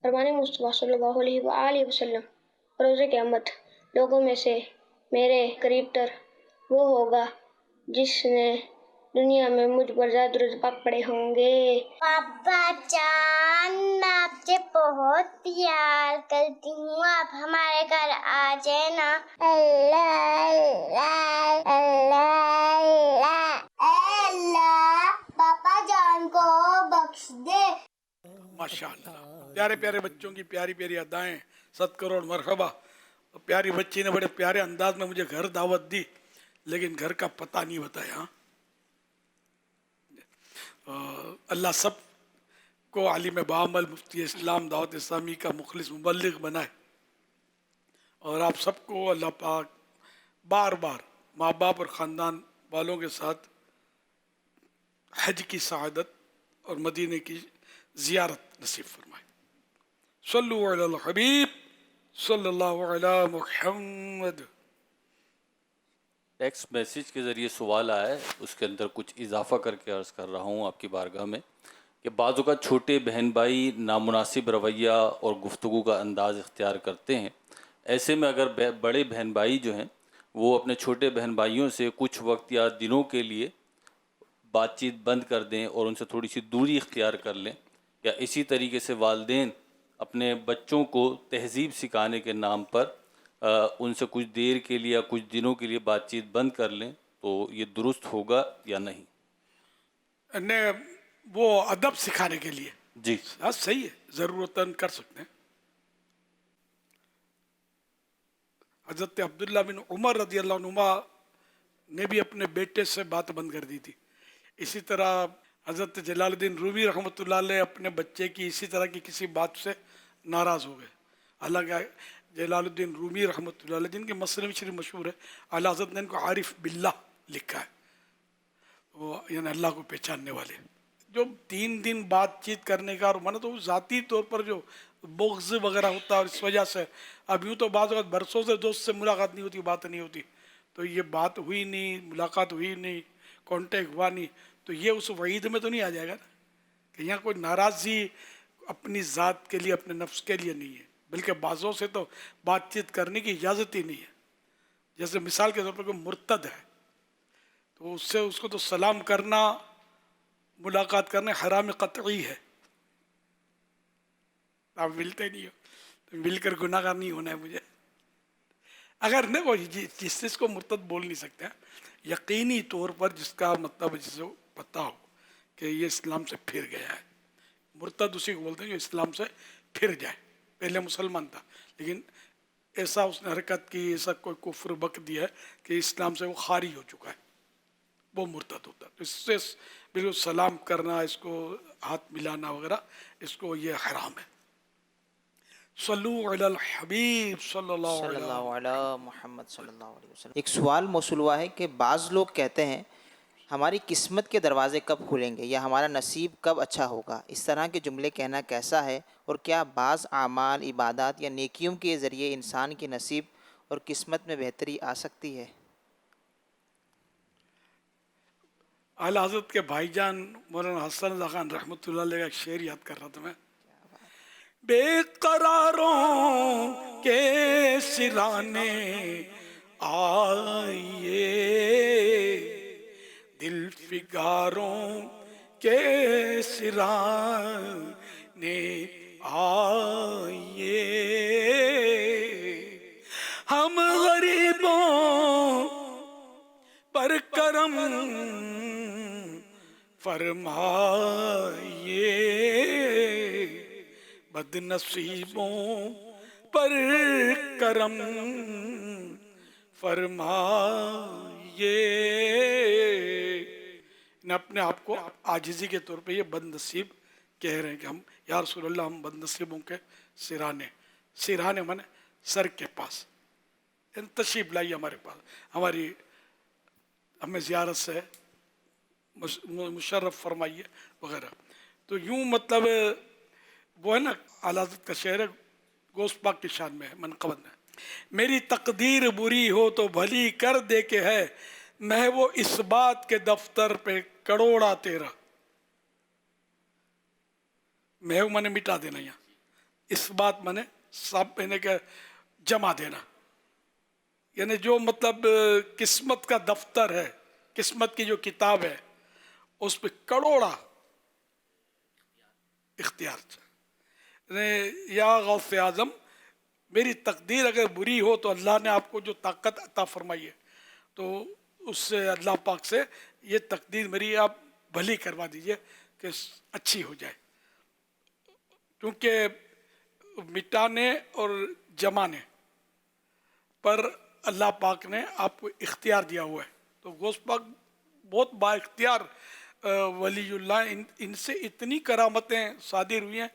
S9: فرمان مصطفیٰ صلی اللہ علیہ وآلہ وسلم, روز قیامت لوگوں میں سے میرے قریب تر وہ ہوگا جس نے دنیا میں مجھ پر زیادہ درود پاک پڑے ہوں گے.
S10: پاپا جان میں آپ سے بہت پیار کرتی ہوں, آپ ہمارے گھر آ جائے نا. اللہ اللہ اللہ اللہ, پاپا جان کو بخش دے.
S2: ماشاءاللہ, پیارے پیارے بچوں کی پیاری پیاری ادائیں, 7 کروڑ مرحبا. پیاری بچی نے بڑے پیارے انداز میں مجھے گھر دعوت دی, لیکن گھر کا پتہ نہیں بتایا. اللہ سب کو عالم بعمل, مفتی اسلام, دعوت اسلامی کا مخلص مبلغ بنائے, اور آپ سب کو اللہ پاک بار بار ماں باپ اور خاندان والوں کے ساتھ حج کی سعادت اور مدینے کی زیارت نصیب فرمائے. صلو علی الحبیب صلی اللہ علی محمد.
S11: ٹیکسٹ میسیج کے ذریعے سوال آیا ہے, اس کے اندر کچھ اضافہ کر کے عرض کر رہا ہوں آپ کی بارگاہ میں کہ بعض اوقات چھوٹے بہن بھائی نامناسب رویہ اور گفتگو کا انداز اختیار کرتے ہیں. ایسے میں اگر بڑے بہن بھائی جو ہیں وہ اپنے چھوٹے بہن بھائیوں سے کچھ وقت یا دنوں کے لیے بات چیت بند کر دیں اور ان سے تھوڑی سی دوری اختیار کر لیں, یا اسی طریقے سے والدین اپنے بچوں کو تہذیب سکھانے کے نام پر ان سے کچھ دیر کے لیے یا کچھ دنوں کے لیے بات چیت بند کر لیں, تو یہ درست ہوگا یا نہیں؟
S2: وہ ادب سکھانے کے لیے
S11: جی
S2: صحیح ہے, ضرورتاً کر سکتے ہیں. حضرت عبداللہ بن عمر رضی اللہ عنہما نے بھی اپنے بیٹے سے بات بند کر دی تھی. اسی طرح حضرت جلال الدین رومی رحمۃ اللہ علیہ اپنے بچے کی اسی طرح کی کسی بات سے ناراض ہو گئے. حالانکہ جلال الدین رومی رحمۃ اللہ علیہ, جن کے مسلم شریف مشہور ہے, اعلیٰ حضرت نے ان کو عارف باللہ لکھا ہے, وہ یعنی اللہ کو پہچاننے والے. جو 3 دن بات چیت کرنے کا, اور مانا تو ذاتی طور پر جو بغض وغیرہ ہوتا ہے, اور اس وجہ سے اب یوں تو بعض وقت برسوں سے دوست سے ملاقات نہیں ہوتی, بات نہیں ہوتی, تو یہ بات ہوئی نہیں, ملاقات ہوئی نہیں, کانٹیکٹ ہوا نہیں, تو یہ اس وعید میں تو نہیں آ جائے گا نا کہ یہاں کوئی ناراضی اپنی ذات کے لیے, اپنے نفس کے لیے نہیں ہے, بلکہ بعضوں سے تو بات چیت کرنے کی اجازت ہی نہیں ہے. جیسے مثال کے طور پر کوئی مرتد ہے تو اس کو تو سلام کرنا, ملاقات کرنا حرام قطعی ہے. آپ ملتے نہیں ہو تو مل کر گناہ گار نہیں ہونا ہے مجھے. اگر نہ وہ جس چیز کو مرتد بول نہیں سکتے یقینی طور پر جس کا مطلب جسے پتہ ہو کہ یہ اسلام سے پھر گیا ہے. مرتد اسی کو بولتے ہیں جو اسلام سے پھر جائے. پہلے مسلمان تھا لیکن ایسا اس نے حرکت کی, ایسا کوئی کفر بک دیا ہے کہ اسلام سے وہ خارج ہو چکا ہے, وہ مرتد ہوتا ہے. تو اس سے بالکل سلام کرنا, اس کو ہاتھ ملانا وغیرہ, اس کو یہ حرام ہے. صلو علی الحبیب صلی اللہ علیہ
S12: محمد صلی اللہ علیہ وسلم. ایک سوال موصول ہوا ہے کہ بعض لوگ کہتے ہیں ہماری قسمت کے دروازے کب کھلیں گے یا ہمارا نصیب کب اچھا ہوگا. اس طرح کے جملے کہنا کیسا ہے, اور کیا بعض اعمال, عبادات یا نیکیوں کے ذریعے انسان کی نصیب اور قسمت میں بہتری آ سکتی ہے؟
S2: اعلیٰ حضرت کے بھائی جان مولانا حسن رضا خان رحمۃ اللہ علیہ کا ایک شعر یاد کر رہا تھا میں. بے قراروں کے سرانے آئیے, دل فگاروں کے سرانے آئیے, ہم غریبوں پر کرم فرمائیے, بد نصیبوں پر کرم فرمائیے. اپنے آپ کو عاجزی کے طور پہ یہ بد نصیب کہہ رہے ہیں کہ ہم یا رسول اللہ ہم بد نصیبوں کے سرانے, سرانے مانے سر کے پاس, تشریف لائی ہمارے پاس, ہماری ہمیں زیارت سے مشرف فرمائیے وغیرہ. تو یوں مطلب وہ ہے نا اعلیٰ حضرت کا شعر ہے, گوشت پاک کی شان میں ہے, منقبت میں. میری تقدیر بری ہو تو بھلی کر دے کے ہے, میں وہ اس بات کے دفتر پہ کروڑا تیرا. میں میں نے مٹا دینا, یہاں اس بات میں نے سب میں نے کہ جمع دینا, یعنی جو مطلب قسمت کا دفتر ہے, قسمت کی جو کتاب ہے, اس پہ کروڑا اختیار چاہے. یا غوث اعظم میری تقدیر اگر بری ہو تو اللہ نے آپ کو جو طاقت عطا فرمائی ہے تو اس سے اللہ پاک سے یہ تقدیر میری آپ بھلی کروا دیجئے کہ اچھی ہو جائے, کیونکہ مٹانے اور جمانے پر اللہ پاک نے آپ کو اختیار دیا ہوا ہے. تو غوث پاک بہت با اختیار ولی اللہ, ان سے اتنی کرامتیں صادر ہوئی ہیں,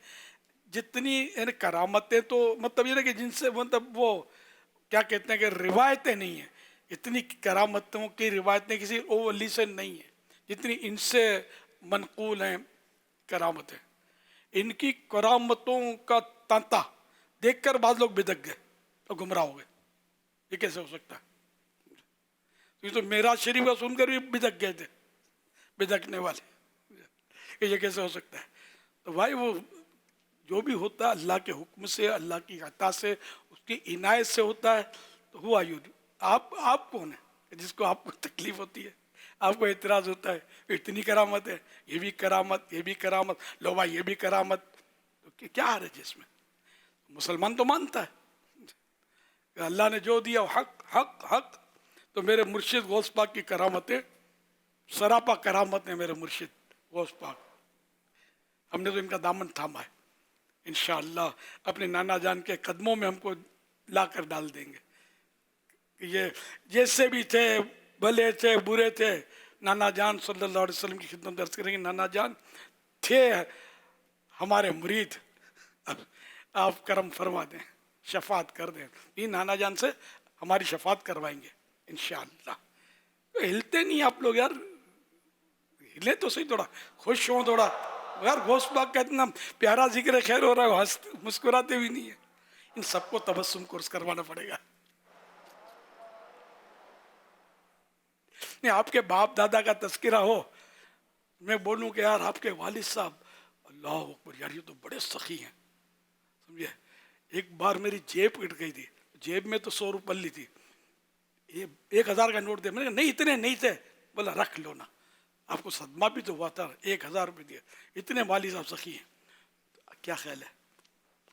S2: جتنی یعنی کرامتیں تو مطلب یہ ہے کہ جن سے مطلب وہ کیا کہتے ہیں کہ روایتیں نہیں ہیں, اتنی کرامتوں کی روایتیں کسی او ولی سے نہیں ہیں جتنی ان سے منقول ہیں کرامتیں. ان کی کرامتوں کا تانتا دیکھ کر بعض لوگ بدک گئے اور گمراہ ہو گئے. یہ کیسے ہو سکتا ہے؟ یہ تو میراج شریف کا سن کر بھی بدک گئے تھے, بدکنے والے, کہ یہ کیسے ہو سکتا ہے. تو بھائی وہ جو بھی ہوتا ہے اللہ کے حکم سے, اللہ کی عطا سے, اس کی عنایت سے ہوتا ہے. تو ہوا یوں آپ کون ہیں جس کو آپ کو تکلیف ہوتی ہے, آپ کو اعتراض ہوتا ہے اتنی کرامت ہے, یہ بھی کرامت, یہ بھی کرامت, لو بھائی یہ بھی کرامت, تو کیا حرج ہے اس میں؟ مسلمان تو مانتا ہے کہ اللہ نے جو دیا وہ حق حق حق. تو میرے مرشد غوث پاک کی کرامتیں سراپا کرامت ہیں. میرے مرشد غوث پاک, ہم نے تو ان کا دامن تھاما ہے. انشاءاللہ اپنے نانا جان کے قدموں میں ہم کو لا کر ڈال دیں گے. یہ جیسے بھی تھے, بھلے تھے برے تھے, نانا جان صلی اللہ علیہ وسلم کی خدمت درس کریں گے. نانا جان تھے ہمارے مرید, اب آپ کرم فرما دیں, شفاعت کر دیں. یہ نانا جان سے ہماری شفاعت کروائیں گے انشاءاللہ. ہلتے نہیں آپ لوگ یار, ہلے تو صحیح, تھوڑا خوش ہوں تھوڑا یار. غوث پاک کا اتنا پیارا ذکر خیر ہو رہا ہے, مسکراتے بھی نہیں ہے. ان سب کو تبسم کورس کروانا پڑے گا. نہیں آپ کے باپ دادا کا تذکرہ ہو, میں بولوں کہ یار آپ کے والد صاحب اللہ اکبر یار یہ تو بڑے سخی ہیں, سمجھے. ایک بار میری جیب کٹ گئی تھی, جیب میں تو 100 روپے لی تھی, یہ 1000 کا نوٹ دے. میں نے کہا نہیں اتنے نہیں تھے. بولا رکھ لو نا, آپ کو صدمہ بھی تو ہوا تھا, 1000 روپے دیا. اتنے والد صاحب سخی ہیں, کیا خیال ہے؟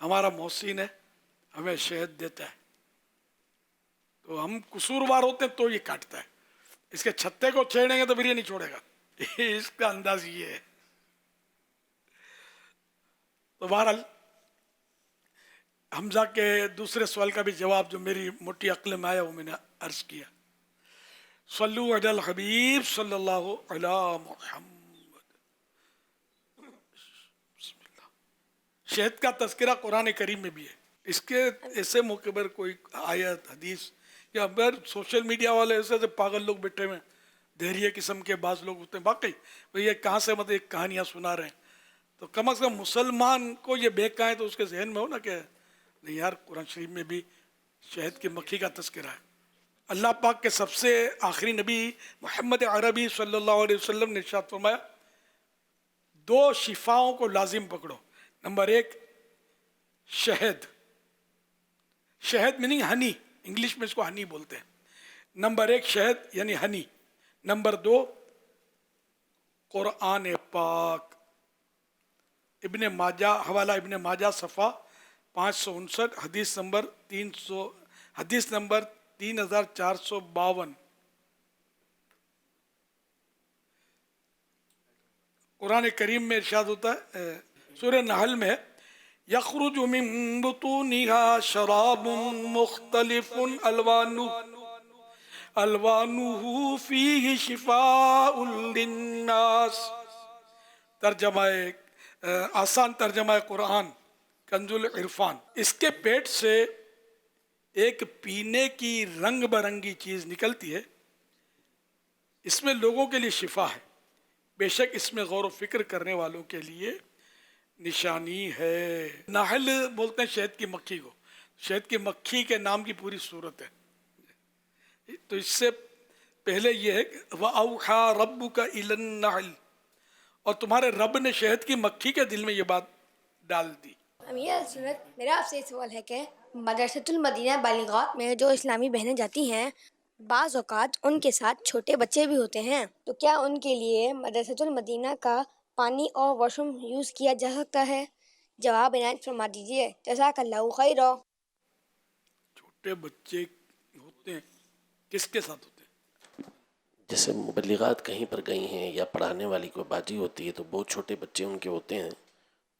S2: ہمارا محسن ہے ہمیں شہد دیتا ہے، تو ہم قصوروار ہوتے ہیں تو یہ کاٹتا ہے، اس کے چھتے کو چھیڑیں گے تو پھر یہ نہیں چھوڑے گا، اس کا انداز یہ ہے۔ تو بہرحال حمزہ کے دوسرے سوال کا بھی جواب جو میری موٹی عقل میں آیا وہ میں نے عرض کیا۔ صلو علی الحبیب صلی اللہ علی محمد۔ بسم اللہ۔ شہد کا تذکرہ قرآن کریم میں بھی ہے، اس کے ایسے موقع پر کوئی آیت حدیث یا اگر سوشل میڈیا والے ایسے ایسے پاگل لوگ بیٹھے ہوئے ہیں، دہریے قسم کے بعض لوگ ہوتے ہیں، واقعی یہ کہاں سے مطلب ایک کہانیاں سنا رہے ہیں، تو کم از کم مسلمان کو یہ بہکا ہے تو اس کے ذہن میں ہو نا کہ نہیں یار قرآن شریف میں بھی شہد کی مکھی کا تذکرہ ہے۔ اللہ پاک کے سب سے آخری نبی محمد عربی صلی اللہ علیہ وسلم نے ارشاد فرمایا 2 شفاؤں کو لازم پکڑو۔ نمبر 1 شہد، شہد میننگ ہنی، انگلش میں اس کو ہنی بولتے ہیں۔ نمبر 1 شہد یعنی ہنی۔ نمبر 2 قرآن پاک۔ ابن ماجہ، حوالہ ابن ماجہ صفحہ 559، حدیث نمبر 3452۔ قرآن کریم میں ارشاد ہوتا ہے سورہ نحل میں، یخرج من بطونها شراب مختلف الوانه فیہ شفاء للناس۔ ترجمہ آسان ترجمہ قرآن کنز العرفان۔ اس کے پیٹ سے ایک پینے کی رنگ برنگی چیز نکلتی ہے، اس میں لوگوں کے لیے شفا ہے، بے شک اس میں غور و فکر کرنے والوں کے لیے نشانی ہے۔ نحل بولتے ہیں شہد کی مکھی کو، شہد کی مکھی کے نام کی پوری صورت ہے۔ تو اس سے پہلے یہ ہے وَأَوْحَى رَبُّكَ إِلَى النَّحْلِ، اور تمہارے رب نے شہد کی مکھی کے دل میں یہ بات ڈال دی۔
S13: امیر سنت، میرا آپ سے سوال ہے کہ مدرسۃ المدینہ بالغات میں جو اسلامی بہنیں جاتی ہیں، بعض اوقات ان کے ساتھ چھوٹے بچے بھی ہوتے ہیں، تو کیا ان کے لیے مدرسۃ المدینہ کا پانی اور واش روم یوز کیا جا سکتا ہے؟ جواب عنایت فرما دیجیے، جزاک اللہ خیر۔
S2: چھوٹے بچے ہوتے ہیں کس کے ساتھ ہوتے ہیں؟
S8: جیسے مبلغات کہیں پر گئی ہیں یا پڑھانے والی کوئی باجی ہوتی ہے تو بہت چھوٹے بچے ان کے ہوتے ہیں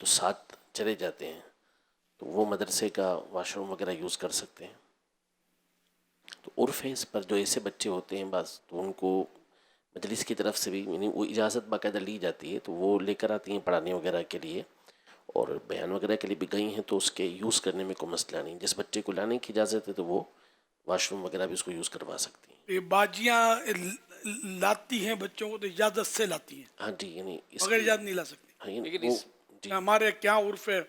S8: تو ساتھ چلے جاتے ہیں، تو وہ مدرسے کا واش روم وغیرہ یوز کر سکتے ہیں۔ تو عرف ہے اس پر، جو ایسے بچے ہوتے ہیں بعض، تو ان کو مجلس کی طرف سے بھی یعنی وہ اجازت باقاعدہ لی جاتی ہے، تو وہ لے کر آتی ہیں پڑھانے وغیرہ کے لیے، اور بیان وغیرہ کے لیے بھی گئی ہیں تو اس کے یوز کرنے میں کوئی مسئلہ نہیں۔ جس بچے کو لانے کی اجازت ہے تو وہ واش روم وغیرہ بھی اس کو یوز کروا سکتی ہیں۔
S2: یہ باجیاں لاتی ہیں بچوں کو تو اجازت سے لاتی ہیں،
S8: ہاں جی، یعنی
S2: بغیر اجازت نہیں لا سکتی۔
S11: لیکن
S2: ہمارے کیا عرف ہے،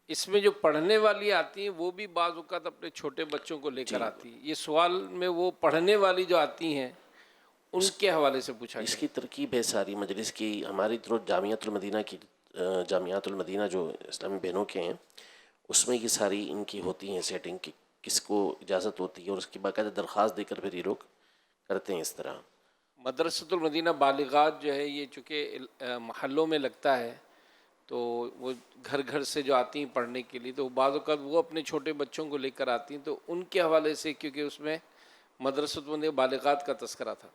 S11: اس میں جو پڑھنے والی آتی ہیں وہ بھی بعض اوقات اپنے چھوٹے بچوں کو لے کر آتی ہیں۔ یہ سوال میں وہ پڑھنے والی جو آتی ہیں ان کے حوالے سے پوچھا
S8: اس
S11: گیا۔
S8: کی ترکیب ہے ساری مجلس کی۔ ہماری طرف جامعات المدینہ جو اسلامی بہنوں کے ہیں اس میں یہ ساری ان کی ہوتی ہیں سیٹنگ کی کس کو اجازت ہوتی ہے، اور اس کی باقاعدہ درخواست دے کر پھر یہ لوگ کرتے ہیں اس طرح۔
S11: مدرسۃ المدینہ بالغات جو ہے یہ چونکہ محلوں میں لگتا ہے تو وہ گھر گھر سے جو آتی ہیں پڑھنے کے لیے، تو بعض اوقات وہ اپنے چھوٹے بچوں کو لے کر آتی ہیں، تو ان کے حوالے سے کیونکہ اس میں مدرسۃ المدینہ بالغات کا تذکرہ تھا۔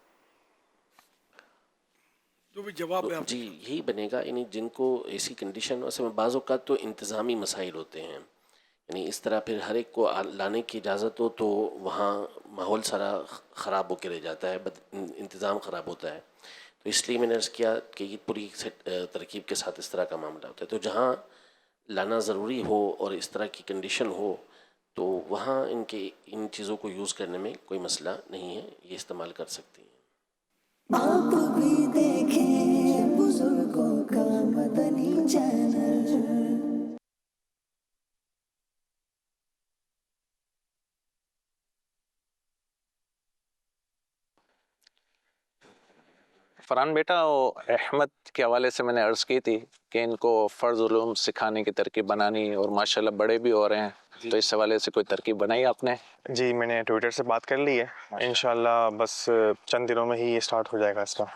S2: جو بھی جواب ہے
S8: جی یہی بنے گا، یعنی جن کو ایسی کنڈیشن، اصل میں بعض اوقات تو انتظامی مسائل ہوتے ہیں، یعنی اس طرح پھر ہر ایک کو لانے کی اجازت ہو تو وہاں ماحول سارا خراب ہو کے رہ جاتا ہے، انتظام خراب ہوتا ہے، تو اس لیے میں نے عرض کیا کہ یہ پوری ترکیب کے ساتھ اس طرح کا معاملہ ہوتا ہے۔ تو جہاں لانا ضروری ہو اور اس طرح کی کنڈیشن ہو تو وہاں ان چیزوں کو یوز کرنے میں کوئی مسئلہ نہیں ہے، یہ استعمال کر سکتی ہیں۔
S1: آپ بھی دیکھیں بزرگوں کا مدنی چینل۔
S14: فرحان بیٹا، وہ احمد کے حوالے سے میں نے عرض کی تھی کہ ان کو فرض علوم سکھانے کی ترکیب بنانی، اور ماشاءاللہ بڑے بھی ہو رہے ہیں، تو اس حوالے سے کوئی ترکیب بنائی آپ نے؟
S15: جی میں نے ٹویٹر سے بات کر لی ہے، انشاءاللہ بس چند دنوں میں ہی یہ سٹارٹ ہو جائے گا اس کا۔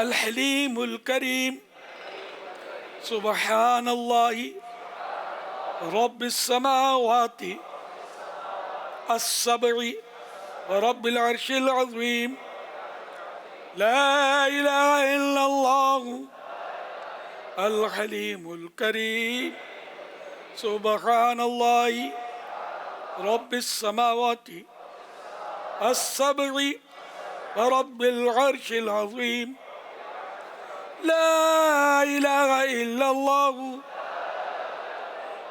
S2: الحلیم الکریم سبحان اللہ رب السماوات السبع ورب العرش العظیم لا الہ الا اللہ الحلیم الکریم سبحان اللہ رب السماوات السبع ورب العرش العظیم لا الہ الا اللہ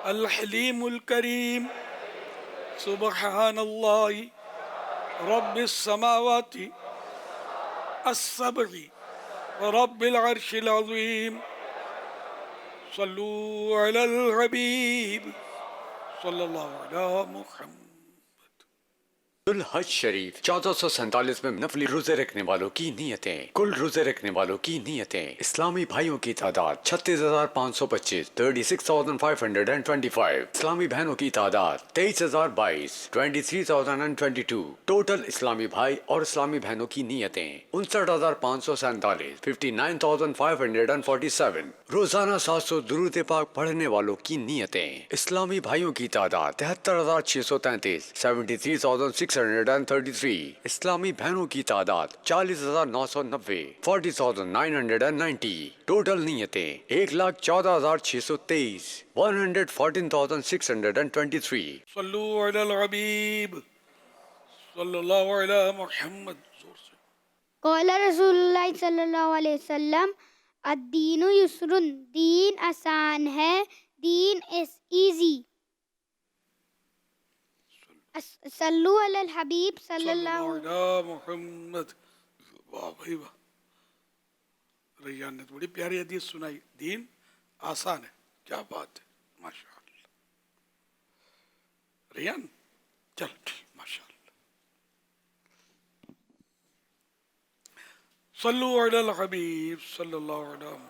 S2: الحلیم الکریم سبحان اللہ رب السماوات السبع ورب العرش العظیم صلو علی الحبیب صلی اللہ علی محمد.
S4: الحج شریف 1447 میں نفلی روزے رکھنے والوں کی نیتیں. کل روزے رکھنے والوں کی نیتیں. اسلامی بھائیوں کی تعداد 36,525 36,525. اسلامی بہنوں کی تعداد 23,022 23,022. ٹوٹل اسلامی بھائی اور اسلامی بہنوں کی نیتیں 59,547 59,547. روزانہ 700 درود پاک پڑھنے والوں کی نیتیں. اسلامی بھائیوں کی تعداد 73,633 73,633. اسلامی بہنوں کی تعداد 40,990 40,990. ٹوٹل نیتیں 1,14,623 114,623.
S2: صلو علی الحبیب صلی اللہ علی محمد.
S5: قال رسول اللہ صلی اللہ علیہ وسلم الدین یسر، دین آسان ہے، دین از ایزی. صلو علی الحبیب صلی اللہ
S2: علی محمد. واہ بھائی واہ، ریان نے تو بڑی پیاری حدیث سنائی. دین آسان ہے، کیا بات ہے، ماشاء اللہ. ریان چل ماشاء اللہ. صلو علی الحبیب صلی اللہ علی محمد.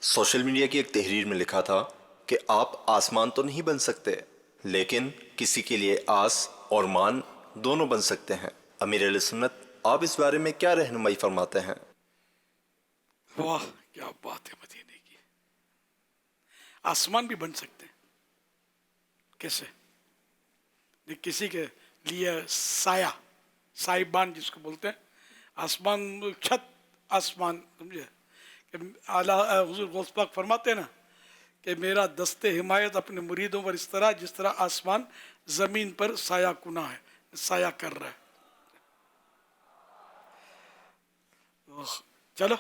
S16: سوشل میڈیا کی ایک تحریر میں لکھا تھا کہ آپ آسمان تو نہیں بن سکتے لیکن کسی کے لیے آس اور مان دونوں بن سکتے ہیں. امیر اہل سنت، آپ اس بارے میں کیا رہنمائی فرماتے ہیں؟
S2: واہ کیا بات ہے مدینے کی. آسمان بھی بن سکتے ہیں. کیسے؟ کسی کے لیے سایہ، سائبان جس کو بولتے ہیں، آسمان چھت آسمان، سمجھے کہ اعلیٰ حضور غوث پاک فرماتے ہیں نا کہ میرا دست حمایت اپنے مریدوں پر اس طرح جس طرح آسمان زمین پر سایہ کنا ہے، سایہ کر رہا ہے. چلو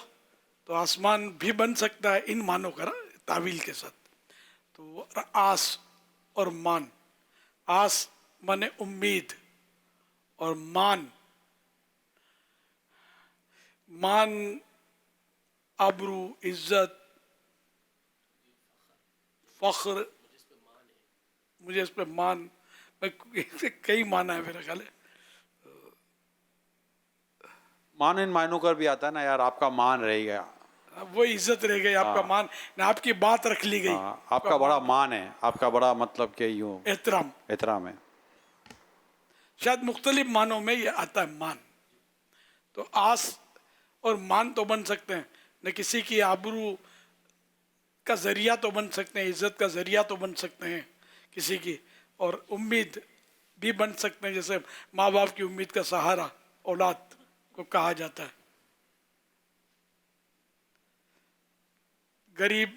S2: تو آسمان بھی بن سکتا ہے ان معنوں کا تعویل کے ساتھ. تو آس اور مان، آس مانے امید اور مان آبرو، عزت، فخر. مجھے اس پہ مان کئی معنی ہے میرا خیال ہے.
S7: مان ان معنوں کر بھی آتا ہے نا یار، آپ کا مان رہ گیا،
S2: وہ عزت رہ گئی، آپ کا مان، آپ کی بات رکھ لی گئی،
S7: آپ کا بڑا مان ہے، آپ کا بڑا مطلب کہ یوں احترام ہے.
S2: شاید مختلف معنوں میں یہ آتا ہے مان. تو آس اور مان تو بن سکتے ہیں، نہ کسی کی آبرو کا ذریعہ تو بن سکتے ہیں، عزت کا ذریعہ تو بن سکتے ہیں کسی کی، اور امید بھی بن سکتے ہیں، جیسے ماں باپ کی امید کا سہارا اولاد کو کہا جاتا ہے. غریب،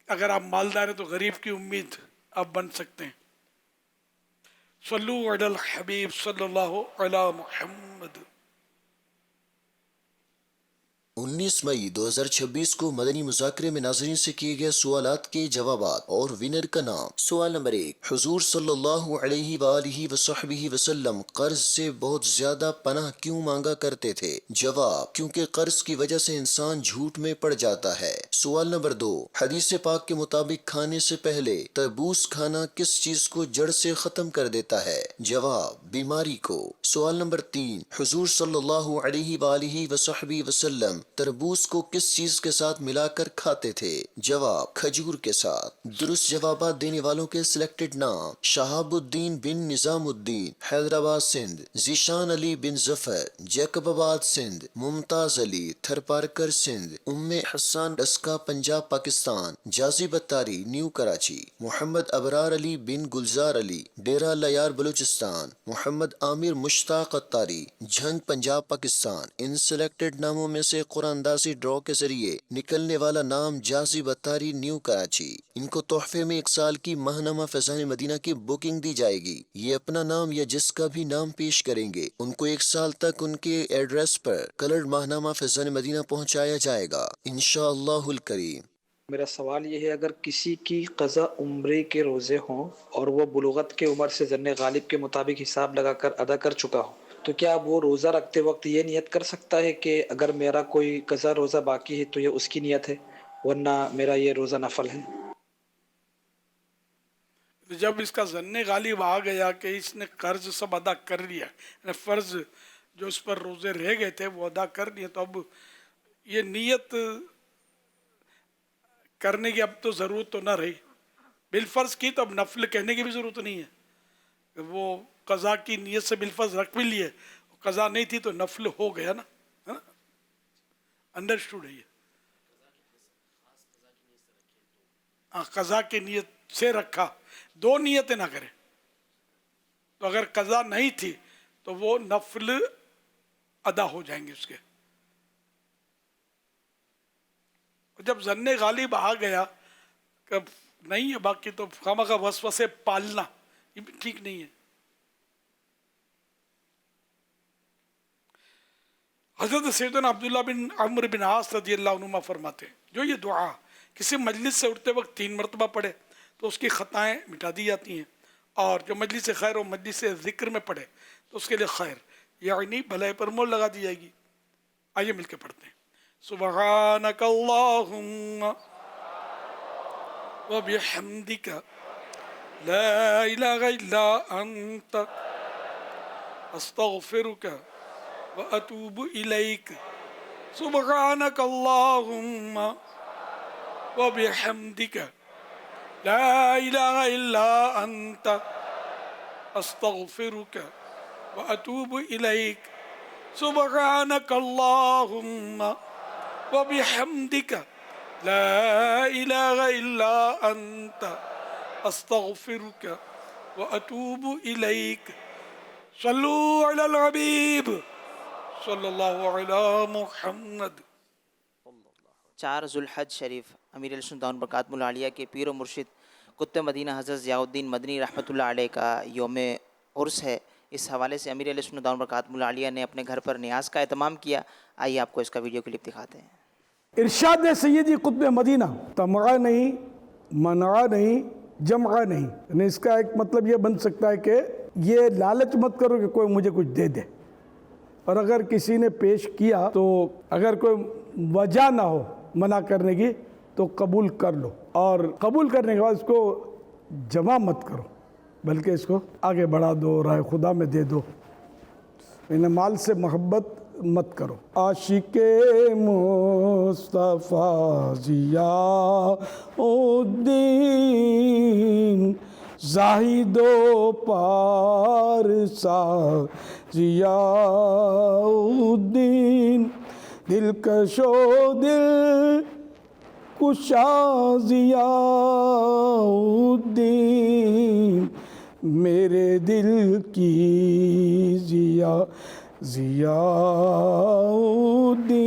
S2: اگر آپ مالدار ہیں تو غریب کی امید آپ بن سکتے ہیں. صلو علی الحبیب صلی اللہ علی محمد.
S17: 19 مئی 2026 کو مدنی مذاکرے میں ناظرین سے کیے گئے سوالات کے جوابات اور ونر کا نام. سوال نمبر 1، حضور صلی اللہ علیہ وآلہ وصحبہ وسلم قرض سے بہت زیادہ پناہ کیوں مانگا کرتے تھے؟ جواب، کیونکہ قرض کی وجہ سے انسان جھوٹ میں پڑ جاتا ہے. سوال نمبر 2، حدیث پاک کے مطابق کھانے سے پہلے تربوز کھانا کس چیز کو جڑ سے ختم کر دیتا ہے؟ جواب، بیماری کو. سوال نمبر 3، حضور صلی اللہ علیہ وآلہ وصحبہ وسلم تربوز کو کس چیز کے ساتھ ملا کر کھاتے تھے؟ جواب کھجور کے ساتھ۔ درست جوابات دینے والوں کے سلیکٹڈ نام: شہاب الدین بن نظام الدین، حیدرآباد سندھ، ذیشان علی بن ظفر، جیکب آباد سندھ، ممتاز علی، تھر پارکر سندھ، ام حسان ڈسکا پنجاب پاکستان، جازی بتاری نیو کراچی، محمد ابرار علی بن گلزار علی، ڈیرہ لیار بلوچستان، محمد عامر مشتاق اتاری، جھنگ پنجاب پاکستان۔ ان سلیکٹڈ ناموں میں سے قرآن اندازی ڈرا کے ذریعے نکلنے والا نام جازی بتاری نیو کراچی۔ ان کو تحفے میں 1 سال کی ماہنامہ فیضان مدینہ کی بکنگ دی جائے گی۔ یہ اپنا نام یا جس کا بھی نام پیش کریں گے ان کو 1 سال تک ان کے ایڈریس پر کلرڈ ماہنامہ فیضان مدینہ پہنچایا جائے گا انشاءاللہ الکریم۔
S6: میرا سوال یہ ہے، اگر کسی کی قضا عمرے کے روزے ہوں اور وہ بلوغت کے عمر سے ظن غالب کے مطابق حساب لگا کر ادا کر چکا ہو، تو کیا وہ روزہ رکھتے وقت یہ نیت کر سکتا ہے کہ اگر میرا کوئی قضا روزہ باقی ہے تو یہ اس کی نیت ہے ورنہ میرا یہ روزہ نفل ہے؟
S2: جب اس کا ظن غالب آ گیا کہ اس نے قرض سب ادا کر لیا، یعنی فرض جو اس پر روزے رہ گئے تھے وہ ادا کر لیے، تو اب یہ نیت کرنے کی اب تو ضرورت تو نہ رہی۔ بالفرض کی تو اب نفل کہنے کی بھی ضرورت نہیں ہے، وہ قضا کی نیت سے بالفرض رکھ بھی لیے، قضا نہیں تھی تو نفل ہو گیا نا، انڈرسٹوڈ ہے یہ۔ قضا کی نیت سے رکھا، 2 نیتیں نہ کرے، تو اگر قضا نہیں تھی تو وہ نفل ادا ہو جائیں گے اس کے۔ جب ظن غالب آ گیا کہ نہیں ہے باقی، تو خواہ وسوسے پالنا یہ بھی ٹھیک نہیں ہے۔ حضرت سیدنا عبداللہ بن عمرو بن عاص رضی اللہ عنہما فرماتے ہیں جو یہ دعا کسی مجلس سے اٹھتے وقت 3 مرتبہ پڑھے تو اس کی خطائیں مٹا دی جاتی ہیں، اور جو مجلس خیر و مجلس ذکر میں پڑھے تو اس کے لیے خیر یعنی بھلائی پر مول لگا دی جائے گی۔ آئیے مل کے پڑھتے ہیں۔ سبحانک اللہم وبحمدک لا الہ الا انت استغفرک واتوب الیک۔ سبحانک اللہم وبحمدک لا الہ الا انت استغفرک واتوب الیک۔ سبحانک اللہم وبحمدک لا الہ الا انت استغفرک واتوب الیک۔ صلو علی الحبیب صلی اللہ علی محمد۔
S9: 4 ذوالحج شریف امیر علیہ السلام برکاتہ العالیہ کے پیر و مرشد قطب مدینہ حضرت ضیاء الدین مدنی رحمۃ اللہ علیہ کا یوم عرس ہے۔ اس حوالے سے امیر علیہ السلام برکاتہ العالیہ نے اپنے گھر پر نیاز کا اہتمام کیا۔ آئیے آپ کو اس کا ویڈیو کلپ دکھاتے ہیں۔
S2: ارشاد سیدی قطب مدینہ، تمغہ نہیں، منع نہیں، جمع نہیں، یعنی اس کا ایک مطلب یہ بن سکتا ہے کہ یہ لالچ مت کرو کہ کوئی مجھے کچھ دے دے، اور اگر کسی نے پیش کیا تو اگر کوئی وجہ نہ ہو منع کرنے کی تو قبول کر لو، اور قبول کرنے کے بعد اس کو جمع مت کرو بلکہ اس کو آگے بڑھا دو، راہ خدا میں دے دو، انہیں مال سے محبت مت کرو۔ عاشق مصطفیٰ ضیاء الدین زاہد و پارسا ضیاء الدین دلکش و دل کشا ضیاء الدین میرے دل کی ضیاء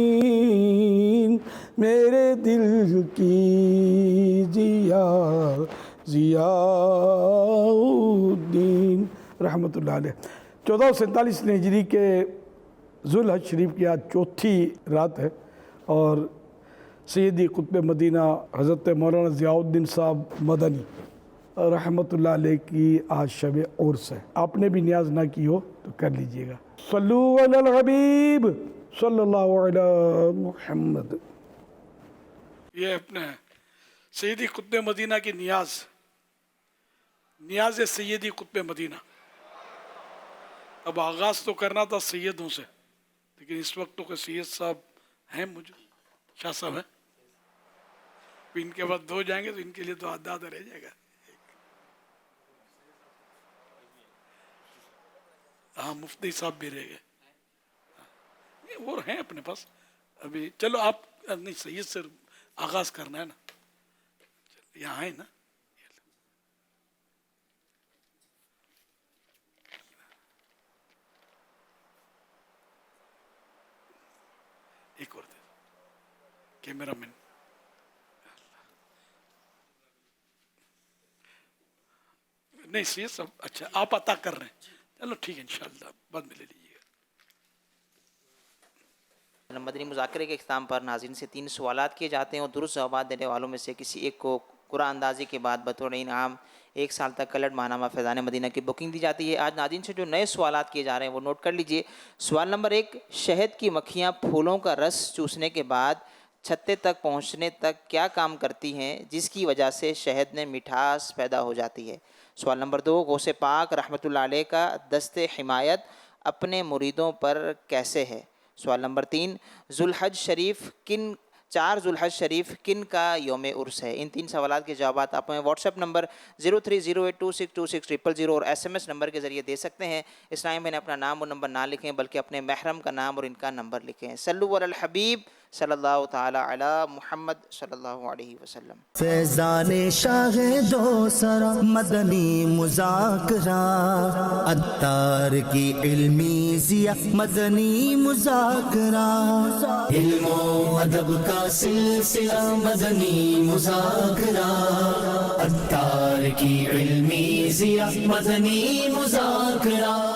S2: الدین میرے دل کی ضیاء الدین رحمۃ اللہ علیہ۔ 1447 ہجری کے ذوالحج شریف کی آج 4تھی رات ہے، اور سیدی قطب مدینہ حضرت مولانا ضیاء الدین صاحب مدنی رحمۃ اللہ علیہ کی آج شب عرس ہے۔ آپ نے بھی نیاز نہ کی ہو تو کر لیجئے گا۔ صلو علی الحبیب صلی اللہ علی محمد۔ یہ اپنے سیدی قطب مدینہ کی نیاز سیدی قطب مدینہ۔ اب آغاز تو کرنا تھا سیدوں سے، لیکن اس وقت تو کہ سید صاحب ہیں مجھے شاہ صاحب ہیں, ان کے بعد 2 جائیں گے تو ان کے لیے تو آدھا رہ جائے گا. ہاں مفتی صاحب بھی رہ گئے, اور ہیں اپنے پاس ابھی. چلو آپ نہیں, سید سے آغاز کرنا ہے نا, یہاں ہے نا. ایک اور دے کیمرہ مین. نہیں سید صاحب, اچھا آپ عطا کر رہے ہیں, چلو ٹھیک ہے انشاءاللہ بعد میں لے لیجیے گا.
S9: مدنی مذاکرے کے اختتام پر ناظرین سے 3 سوالات کیے جاتے ہیں اور درست جوابات دینے والوں میں سے کسی ایک کو قرآن اندازی کے بعد بطور انعام 1 سال تک کلٹ ماہنامہ فیضان مدینہ کی بکنگ دی جاتی ہے. آج ناظرین سے جو نئے سوالات کیے جا رہے ہیں وہ نوٹ کر لیجئے. سوال نمبر 1, شہد کی مکھیاں پھولوں کا رس چوسنے کے بعد چھتے تک پہنچنے تک کیا کام کرتی ہیں جس کی وجہ سے شہد میں مٹھاس پیدا ہو جاتی ہے؟ سوال نمبر 2, غوث پاک رحمۃ اللہ علیہ کا دست حمایت اپنے مریدوں پر کیسے ہے؟ سوال نمبر 3, ذوالحج شریف 4 ذوالحج شریف کن کا یوم عرس ہے؟ ان 3 سوالات کے جوابات آپ ہمیں واٹس ایپ نمبر 0308262600 اور SMS نمبر کے ذریعے دے سکتے ہیں. اسلام میں نے اپنا نام اور نمبر نہ لکھیں بلکہ اپنے محرم کا نام اور ان کا نمبر لکھیں. صلو علی الحبیب صلی اللہ تعالی علی محمد صلی اللہ علیہ وسلم.
S18: فیضان شاہ دو سرا مدنی مذاکرہ, عطار کی علمی ضیا مدنی مذاکرہ, علم و ادب کا سلسلہ مدنی مذاکرہ, عطار کی علمی ضیا مدنی مذاکرہ.